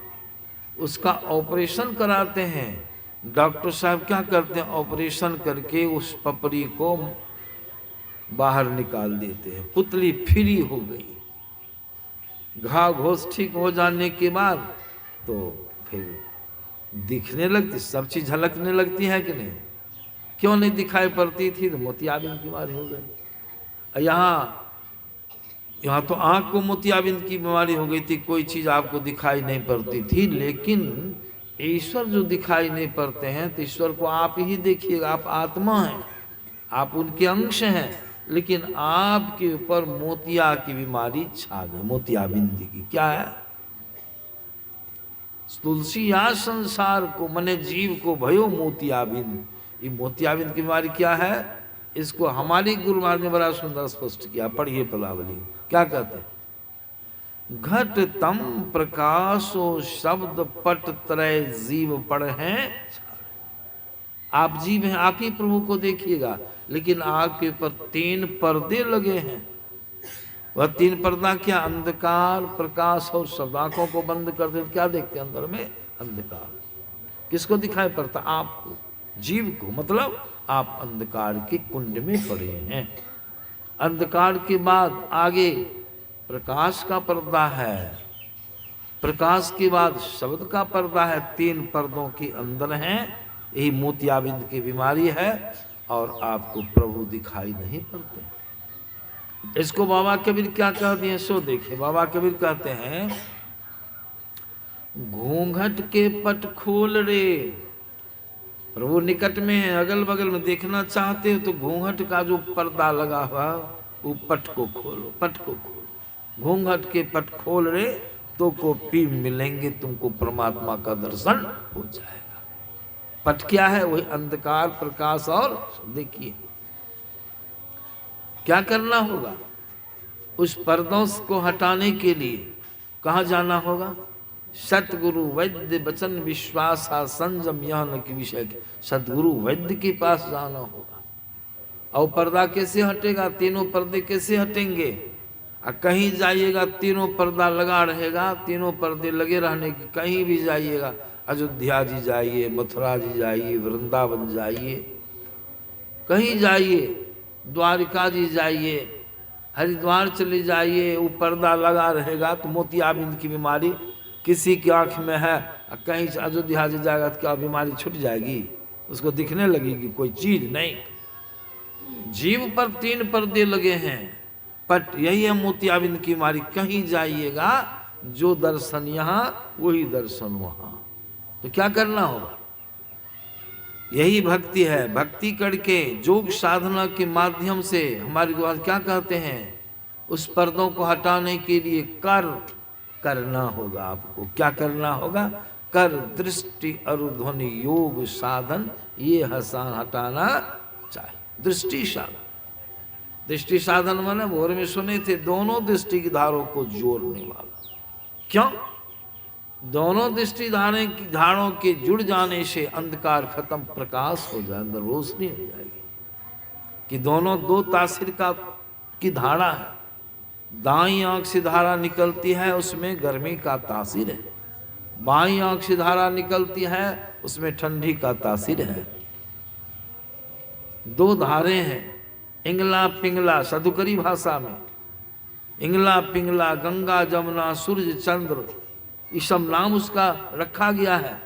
उसका ऑपरेशन कराते हैं। डॉक्टर साहब क्या करते हैं? ऑपरेशन करके उस पपड़ी को बाहर निकाल देते हैं, पुतली फ्री हो गई। घाव घोष ठीक हो जाने के बाद तो फिर दिखने लगती, सब चीज झलकने लगती है कि नहीं? क्यों नहीं दिखाई पड़ती थी? तो मोतियाबिंद की बीमारी हो गई। यहाँ तो आंख को मोतियाबिंद की बीमारी हो गई थी, कोई चीज आपको दिखाई नहीं पड़ती थी। लेकिन ईश्वर जो दिखाई नहीं पड़ते हैं तो ईश्वर को आप ही देखिएगा, आप आत्मा हैं, आप उनके अंश हैं, लेकिन आपके ऊपर मोतिया की बीमारी छा गई, मोतियाबिंद की। क्या है? तुलसी या संसार को मने जीव को भयो मोतियाबिंद। ये मोतियाबिंद की बीमारी क्या है? इसको हमारी गुरु महाराज ने बड़ा सुंदर स्पष्ट किया। पढ़िए पलावली, क्या कहते हैं? घट तम प्रकाशो शब्द पट त्रय जीव पढ़ हैं। आप जीव हैं, आप ही प्रभु को देखिएगा, लेकिन आपके ऊपर 3 पर्दे लगे हैं। वह 3 पर्दा क्या? अंधकार, प्रकाश और शब्द। आंखों को बंद कर दे, क्या देखते हैं अंदर में? अंधकार। किसको दिखाई पड़ता? आपको, जीव को। मतलब आप अंधकार के कुंड में पड़े हैं। अंधकार के बाद आगे प्रकाश का पर्दा है, प्रकाश के बाद शब्द का पर्दा है। 3 पर्दों के अंदर हैं। यही मोतियाबिंद की बीमारी है और आपको प्रभु दिखाई नहीं पड़ते। इसको बाबा कबीर क्या कह दिए सो देखिए। बाबा कबीर कहते हैं, घूंघट के पट खोल रे। प्रभु निकट में है, अगल बगल में देखना चाहते हो तो घूंघट का जो पर्दा लगा हुआ वो पट को खोलो, पट को खोलो। घूंघट के पट खोल रे तो को पी मिलेंगे, तुमको परमात्मा का दर्शन हो जाएगा। पट क्या है? वही अंधकार, प्रकाश और देखिए क्या करना होगा। उस पर्दों को हटाने के लिए कहाँ जाना होगा? सतगुरु वैद्य वचन विश्वास संयम यह न कि विषय। सतगुरु वैद्य के पास जाना होगा। और पर्दा कैसे हटेगा? 3 पर्दे कैसे हटेंगे? कहीं जाइएगा 3 पर्दा लगा रहेगा, 3 पर्दे लगे रहने की, कहीं भी जाइएगा, अयोध्या जी जाइए, मथुरा जी जाइए, वृंदावन जाइए, कहीं जाइए, द्वारिका जी जाइए, हरिद्वार चले जाइए, वो पर्दा लगा रहेगा। तो मोतियाबिंद की बीमारी किसी की आंख में है, कहीं अयोध्या जी जाएगा तो क्या बीमारी छूट जाएगी? उसको दिखने लगेगी कोई चीज नहीं। जीव पर 3 पर्दे लगे हैं, पट यही है मोतियाबिंद की बीमारी। कहीं जाइएगा, जो दर्शन यहाँ वही दर्शन वहाँ। तो क्या करना होगा? यही भक्ति है। भक्ति करके योग साधना के माध्यम से हमारे गुरु क्या कहते हैं? उस पर्दों को हटाने के लिए करना होगा। आपको क्या करना होगा? कर दृष्टि अरुध्वनि योग साधन, ये हसान हटाना चाहिए। दृष्टि साधन, दृष्टि साधन माने भोर में सुने थे, दोनों दृष्टि की धारों को जोड़ने वाला। क्यों? दोनों दृष्टि धारों के जुड़ जाने से अंधकार खत्म, प्रकाश हो जाए, अंदर रोशनी हो जाएगी। कि दोनों 2 तासीर की धारा है। दाईं आंख से धारा निकलती है, उसमें गर्मी का तासीर है। बाईं आंख से धारा निकलती है, उसमें ठंडी का तासीर है। 2 धारें हैं, इंगला पिंगला, सदुकरी भाषा में इंगला पिंगला, गंगा जमुना सूर्य चंद्र, ये सब नाम उसका रखा गया है।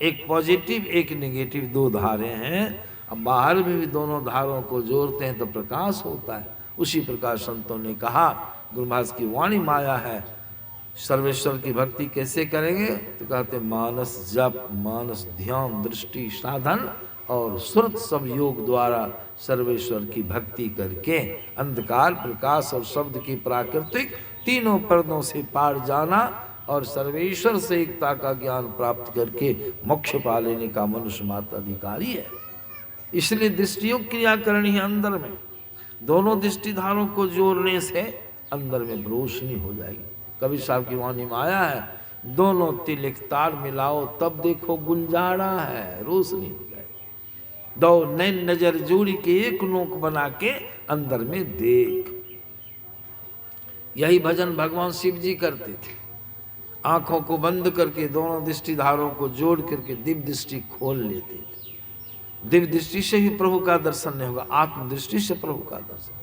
एक पॉजिटिव एक नेगेटिव, दो धारें हैं। अब बाहर में भी दोनों धारों को जोड़ते हैं तो प्रकाश होता है। उसी प्रकार संतों ने कहा, गुरु महाराज की वाणी माया है। सर्वेश्वर की भक्ति कैसे करेंगे? तो कहते मानस जप, मानस ध्यान, दृष्टि, साधन और श्रुत सब योग द्वारा सर्वेश्वर की भक्ति करके अंधकार, प्रकाश और शब्द की प्राकृतिक तीनों पर्दों से पार जाना और सर्वेश्वर से एकता का ज्ञान प्राप्त करके मोक्ष पा लेने का मनुष्य मात्र अधिकारी है। इसलिए दृष्टियोग क्रिया करनी है अंदर में। दोनों दृष्टिधारों को जोड़ने से अंदर में रोशनी हो जाएगी। कबीर साहब की वाणी में आया है, दोनों तिल एक तार मिलाओ तब देखो गुंजारा है, रोशनी हो जाएगी। दो नैन नजर जोड़ी के एक नोक बना के अंदर में देख। यही भजन भगवान शिव जी करते थे। आंखों को बंद करके दोनों दृष्टिधारों को जोड़ करके दिव्य दृष्टि खोल लेते थे। दिव्य दृष्टि से ही प्रभु का दर्शन नहीं होगा, आत्मदृष्टि से प्रभु का दर्शन।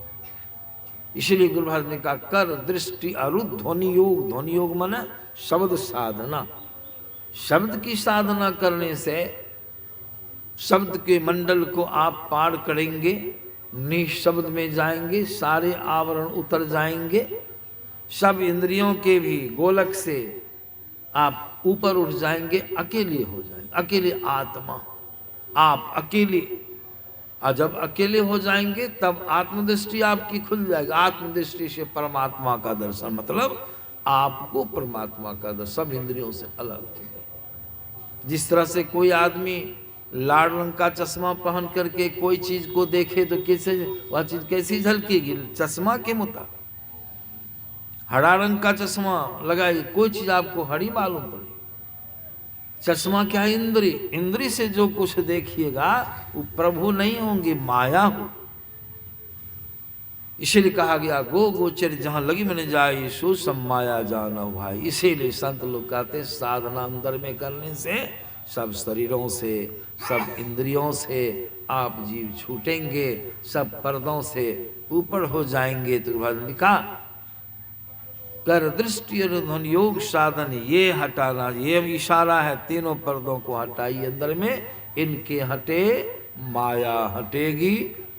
इसलिए गुरु महाराज ने कहा, कर दृष्टि अरुद्ध ध्वनि योग। ध्वनि योग माने शब्द साधना। शब्द की साधना करने से शब्द के मंडल को आप पार करेंगे, निशब्द में जाएंगे, सारे आवरण उतर जाएंगे, सब इंद्रियों के भी गोलक से आप ऊपर उठ जाएंगे, अकेले हो जाएंगे, अकेले आत्मा, आप अकेले। और जब अकेले हो जाएंगे तब आत्मदृष्टि आपकी खुल जाएगी। आत्मदृष्टि से परमात्मा का दर्शन, मतलब आपको परमात्मा का दर्शन सब इंद्रियों से अलग हो जाए। जिस तरह से कोई आदमी लाल रंग का चश्मा पहन करके कोई चीज को देखे तो कैसे वह चीज कैसी झलकेगी? चश्मा के मुताबिक। हरा रंग का चश्मा लगाइए, कोई चीज आपको हरी मालूम पड़ेगी। चश्मा क्या है? इंद्री। इंद्री से जो कुछ देखिएगा वो प्रभु नहीं होंगे, माया हो। इसीलिए कहा गया, गो गोचर जहां लगी मैंने जाए सो सब माया जाना भाई। इसीलिए संत लोग कहते साधना अंदर में करने से सब शरीरों से, सब इंद्रियों से आप जीव छूटेंगे, सब पर्दों से ऊपर हो जाएंगे। तो लिखा, कर दृष्टि और ध्वनि योग साधन ये हटाना, ये इशारा है तीनों पर्दों को हटाइए अंदर में। इनके हटे माया हटेगी,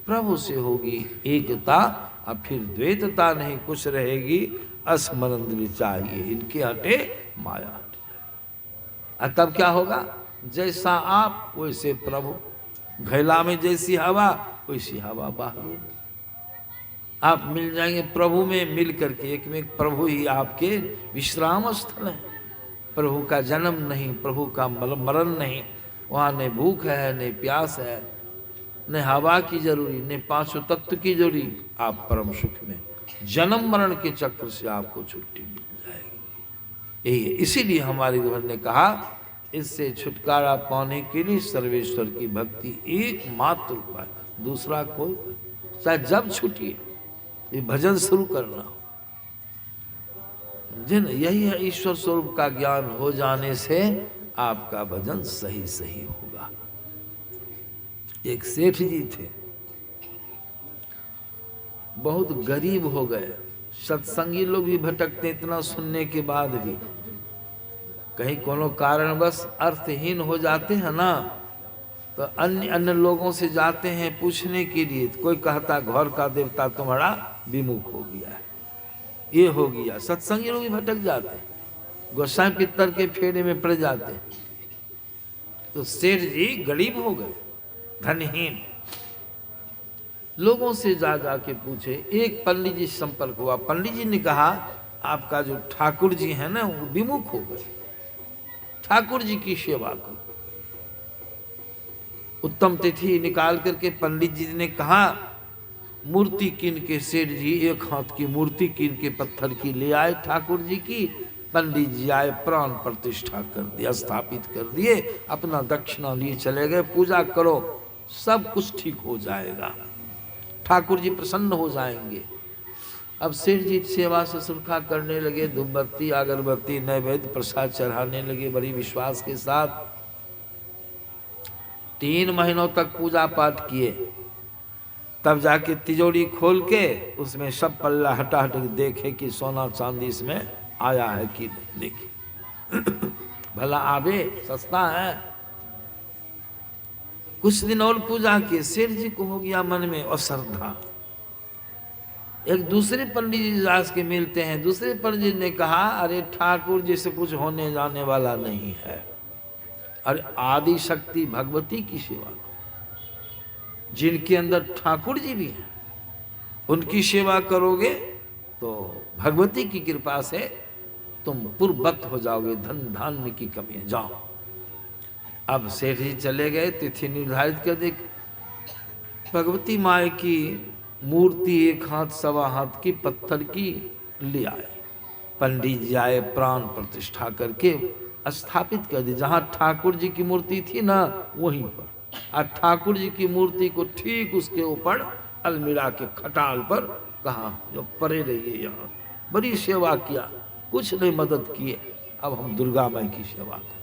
प्रभु से होगी एकता, और फिर द्वैतता नहीं कुछ रहेगी। स्मरण चाहिए, इनके हटे माया हटे। और तब क्या होगा? जैसा आप वैसे प्रभु। घैला में जैसी हवा वैसी हवा बाहर होगी। आप मिल जाएंगे प्रभु में, मिल करके एक में प्रभु ही आपके विश्राम स्थल है। प्रभु का जन्म नहीं, प्रभु का मरण नहीं, वहाँ न भूख है न प्यास है, न हवा की जरूरी, न पांचों तत्व की जरूरी। आप परम सुख में, जन्म मरण के चक्र से आपको छुट्टी मिल जाएगी। यही है। इसीलिए हमारे गुरु ने कहा, इससे छुटकारा पाने के लिए सर्वेश्वर की भक्ति एकमात्र उपाय, दूसरा कोई चाहे जब छुटिए ये भजन शुरू करना हो। समझे ना? यही है ईश्वर स्वरूप का ज्ञान हो जाने से आपका भजन सही सही होगा। एक सेठ जी थे, बहुत गरीब हो गए। सत्संगी लोग भी भटकते, इतना सुनने के बाद भी कहीं कोनो कारणवश अर्थहीन हो जाते हैं ना, तो अन्य अन्य लोगों से जाते हैं पूछने के लिए। तो कोई कहता घर का देवता तुम्हारा विमुख हो गया है, ये हो गया। सत्संगी लोग भी भटक जाते हैं, गोसाई पितर के फेरे में पड़ जाते हैं। तो सेठ जी गरीब हो गए, धनहीन। लोगों से जा जा के पूछे। एक पंडित जी से संपर्क हुआ। पंडित जी ने कहा, आपका जो ठाकुर जी है ना वो विमुख हो गए, ठाकुर जी की सेवा करो। उत्तम तिथि निकाल करके पंडित जी ने कहा, मूर्ति कीन के सेठ जी एक हाथ की मूर्ति कीन के पत्थर की ले आए ठाकुर जी की। पंडित जी आए, प्राण प्रतिष्ठा कर दिया, स्थापित कर दिए, अपना दक्षिणा लिए चले गए। पूजा करो, सब कुछ ठीक हो जाएगा, ठाकुर जी प्रसन्न हो जाएंगे। अब सेठ जी सेवा शुश्रूषा करने लगे, धूपबत्ती अगरबत्ती नैवेद्य प्रसाद चढ़ाने लगे बड़ी विश्वास के साथ। 3 महीनों तक पूजा पाठ किए, तब जाके तिजोरी खोल के उसमें सब पल्ला हटा हटा देखे कि सोना चांदी इसमें आया है कि नहीं। देखे भला आवे, सस्ता है। कुछ दिन और पूजा किए, सेठ जी को हो गया मन में अश्रद्धा। एक दूसरे पंडित जी जास के मिलते हैं, दूसरे पंडित जी ने कहा अरे ठाकुर जी से कुछ होने जाने वाला नहीं है। अरे आदि शक्ति भगवती की सेवा, जिनके अंदर ठाकुर जी भी हैं, उनकी सेवा करोगे तो भगवती की कृपा से तुम पूर्ववत हो जाओगे, धन धान्य की कमी है, जाओ। अब सेठ जी चले गए, तिथि निर्धारित कर दी। भगवती माई की मूर्ति 1 हाथ 1.25 हाथ की पत्थर की ले आए। पंडित जी आए, प्राण प्रतिष्ठा करके स्थापित कर दी। जहाँ ठाकुर जी की मूर्ति थी ना, वहीं पर। और ठाकुर जी की मूर्ति को ठीक उसके ऊपर अलमीरा के खटाल पर कहा जो परे रहिए यहाँ। बड़ी सेवा किया, कुछ नहीं मदद किए। अब हम दुर्गा माई की सेवा करें।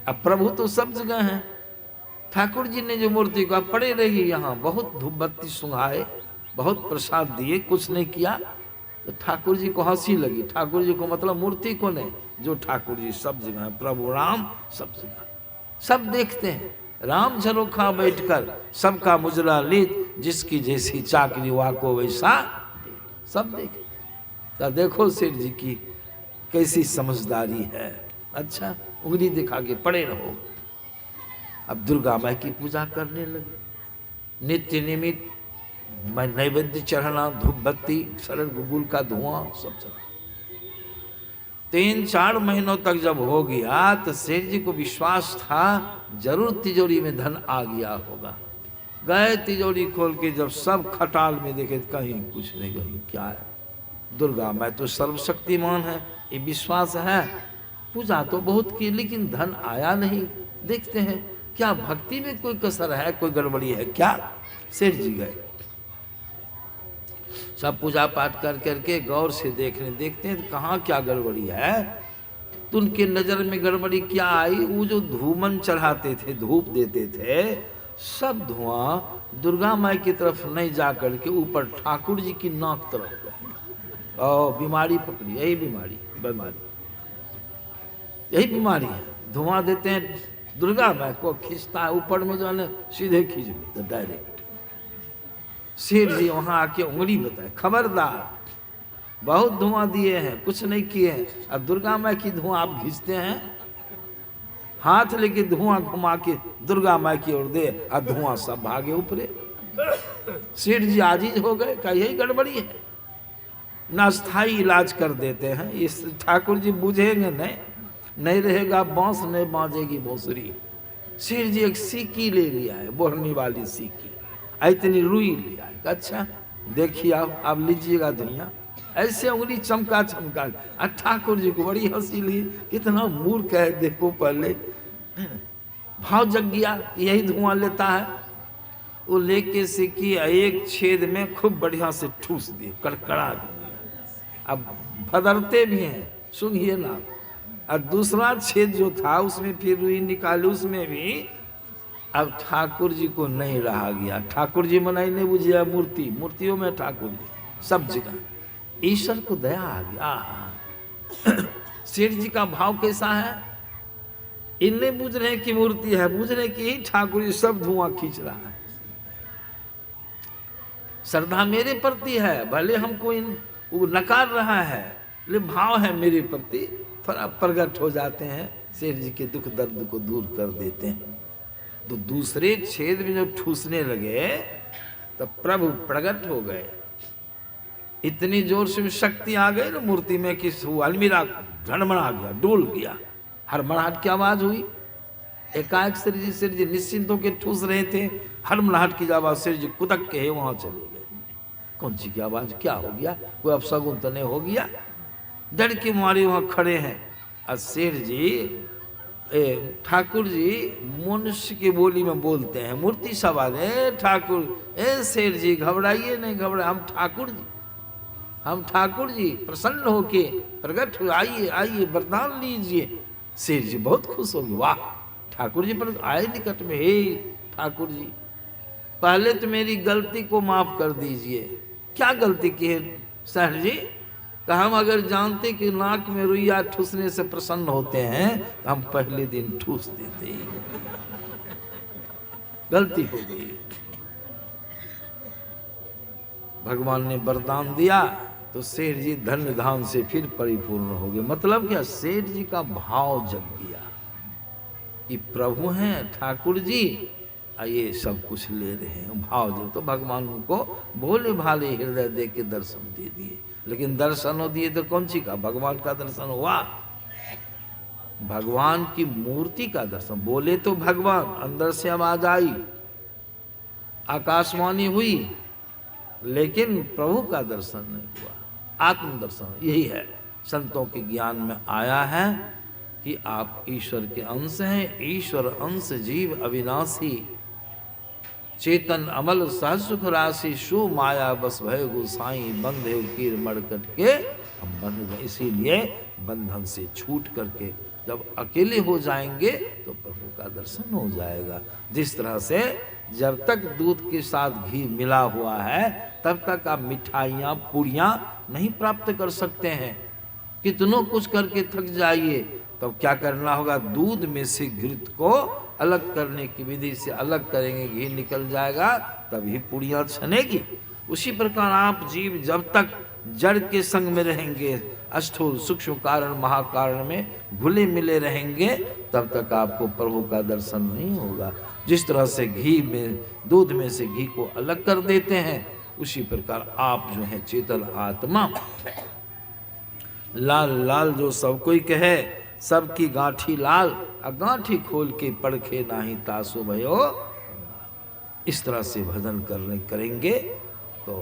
अब प्रभु तो सब जगह हैं। ठाकुर जी ने जो मूर्ति को पड़े रही यहाँ, बहुत धूप बत्ती सुंघाए, बहुत प्रसाद दिए, कुछ नहीं किया। तो ठाकुर जी को हंसी लगी। ठाकुर जी को मतलब मूर्ति को नहीं, जो ठाकुर जी सब जगह है, प्रभु राम सब जगह, सब देखते हैं। राम झरोखा बैठकर सबका मुजरा लीत, जिसकी जैसी चाकरी वाको वैसा सब देखे। तो देखो सेठ जी की कैसी समझदारी है। अच्छा, उंगली दिखा के पड़े रहो। अब दुर्गा माई की पूजा करने लगे। नित्य निमित मैं नैवेद्य चढ़ाना, धूप बत्ती, सरल गुगुल का धुआं सब चढ़ा। 3-4 महीनों तक जब हो गया तो सेठ जी को विश्वास था जरूर तिजोरी में धन आ गया होगा। गए तिजोरी खोल के जब सब खटाल में देखे तो कहीं कुछ नहीं, कहीं क्या है। दुर्गा माई तो सर्वशक्तिमान है, ये विश्वास है। पूजा तो बहुत की, लेकिन धन आया नहीं। देखते हैं क्या भक्ति में कोई कसर है, कोई गड़बड़ी है क्या। सेठ जी गए, सब पूजा पाठ कर करके गौर से देखते हैं तो कहाँ क्या गड़बड़ी है। तो उनके नज़र में गड़बड़ी क्या आई, वो जो धूमन चढ़ाते थे, धूप देते थे, सब धुआं दुर्गा माई की तरफ नहीं जा करके ऊपर ठाकुर जी की नाक तरफ गए। और बीमारी पकड़ी, यही बीमारी यही बीमारी है। धुआं देते हैं, दुर्गा माई को खींचता है ऊपर में, जो है ना सीधे खींच लेते डायरेक्ट। शेर जी वहां आके उंगली बताए, खबरदार, बहुत धुआं दिए हैं, कुछ नहीं किए हैं। अब दुर्गा माई की धुआं आप खींचते हैं, हाथ लेके धुआं घुमा के दुर्गा माई की ओर दे, और धुआं सब भागे ऊपरे। शेर जी आजीज हो गए, का यही गड़बड़ी है ना, स्थायी इलाज कर देते हैं। इस ठाकुर जी बुझेंगे नहीं रहेगा बांस, नहीं बाजेगी बांसुरी। शेर जी एक सीकी ले लिया है, बोहरनी वाली सीकी, इतनी रुई लिया है। अच्छा देखिए आप लीजिएगा धुइयाँ, ऐसे उंगली चमका ठाकुर जी को बड़ी हंसी ली। कितना मूर्ख है देखो, पहले भाव जग गया, यही धुआं लेता है। वो लेके सीकी एक छेद में खूब बढ़िया से ठूस दिए, कड़कड़ा दिया। अब फदरते भी हैं, सुनिए ना। और दूसरा छेद जो था उसमें फिर रुई निकाली, उसमें भी अब ठाकुर जी को नहीं रहा गया। ठाकुर जी मनाई नहीं बुझिया, मूर्तियों में ठाकुर जी सब जगह। ईश्वर को दया आ गया। सेठ जी का भाव कैसा है, इन नहीं बुझ रहे कि मूर्ति है, बुझ रहे कि ठाकुर जी सब धुआं खींच रहा है। श्रद्धा मेरे प्रति है, भले हमको वो नकार रहा है, लेकिन भाव है मेरे प्रति, थोड़ा प्रकट हो जाते हैं। सेठ जी के दुख दर्द को दूर कर देते हैं। तो दूसरे छेद में जब ठूसने लगे तो प्रभु प्रकट हो गए। इतनी जोर से शक्ति आ गई ना मूर्ति में कि अलमीरा झड़मड़ा गया, डोल गया, हड़मड़ाहट की आवाज हुई। एकाएक सेठ जी निश्चिंत होकर ठूस रहे थे, हड़मड़ाहट की आवाज, सेठ जी कुदक के वहां चले गए। कौन सी की आवाज, क्या हो गया, कोई अपशगुन तो नहीं हो गया। डर के मारे वहां खड़े हैं। और सेठ जी ठाकुर जी मनुष्य की बोली में बोलते हैं, मूर्ति सवाल है ठाकुर, सेठ जी घबराइए नहीं, हम ठाकुर जी प्रसन्न होके प्रकट हो, आइए वरदान लीजिए। सेठ जी बहुत खुश हो गए, वाह ठाकुर जी पर आए निकट में। हे ठाकुर जी, पहले तो मेरी गलती को माफ कर दीजिए। क्या गलती की है सेठ जी, कि हम अगर जानते कि नाक में रुइया ठूसने से प्रसन्न होते हैं तो हम पहले दिन ठूस देते। गलती हो गई। भगवान ने वरदान दिया तो सेठ जी धन्य धाम से फिर परिपूर्ण हो गए। मतलब क्या, सेठ जी का भाव जग गया कि प्रभु हैं ठाकुर जी, ये सब कुछ ले रहे हैं। भाव जब तो भगवान उनको भोले भाले हृदय दे के दर्शन दे दिए। लेकिन दर्शन दिए तो कौन सी का, भगवान का दर्शन हुआ, भगवान की मूर्ति का दर्शन। बोले तो भगवान, अंदर से आवाज आई, आकाशवाणी हुई, लेकिन प्रभु का दर्शन नहीं हुआ। आत्म दर्शन यही है, संतों के ज्ञान में आया है कि आप ईश्वर के अंश हैं। ईश्वर अंश जीव अविनाशी, चेतन अमल सहज सुख राशि, शो माया बस भय गोसाई, बंधे कीर मड़कट के हम बंध गए। इसीलिए बंधन से छूट करके जब अकेले हो जाएंगे तो प्रभु का दर्शन हो जाएगा। जिस तरह से जब तक दूध के साथ घी मिला हुआ है तब तक आप मिठाइयाँ पूरियाँ नहीं प्राप्त कर सकते हैं। कितनों कुछ करके थक जाइए, तब क्या करना होगा, दूध में से घृत को अलग करने की विधि से अलग करेंगे, घी निकल जाएगा, तभी पूरियाँ छनेगी। उसी प्रकार आप जीव जब तक जड़ के संग में रहेंगे, अष्टोल सूक्ष्म कारण महाकारण में घुले मिले रहेंगे, तब तक आपको प्रभु का दर्शन नहीं होगा। जिस तरह से घी में, दूध में से घी को अलग कर देते हैं, उसी प्रकार आप जो है चेतन आत्मा, लाल लाल जो सब कोई कहे, सबकी गांठी लाल, गांठी खोल के पड़खे नाही तासो भयो। इस तरह से भजन करेंगे तो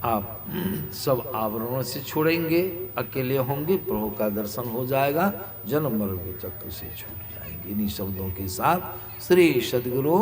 आप सब आवरणों से छोड़ेंगे, अकेले होंगे, प्रभु का दर्शन हो जाएगा, जन्म मरण के चक्र से छूट जाएंगे। इन्हीं शब्दों के साथ श्री सद्गुरु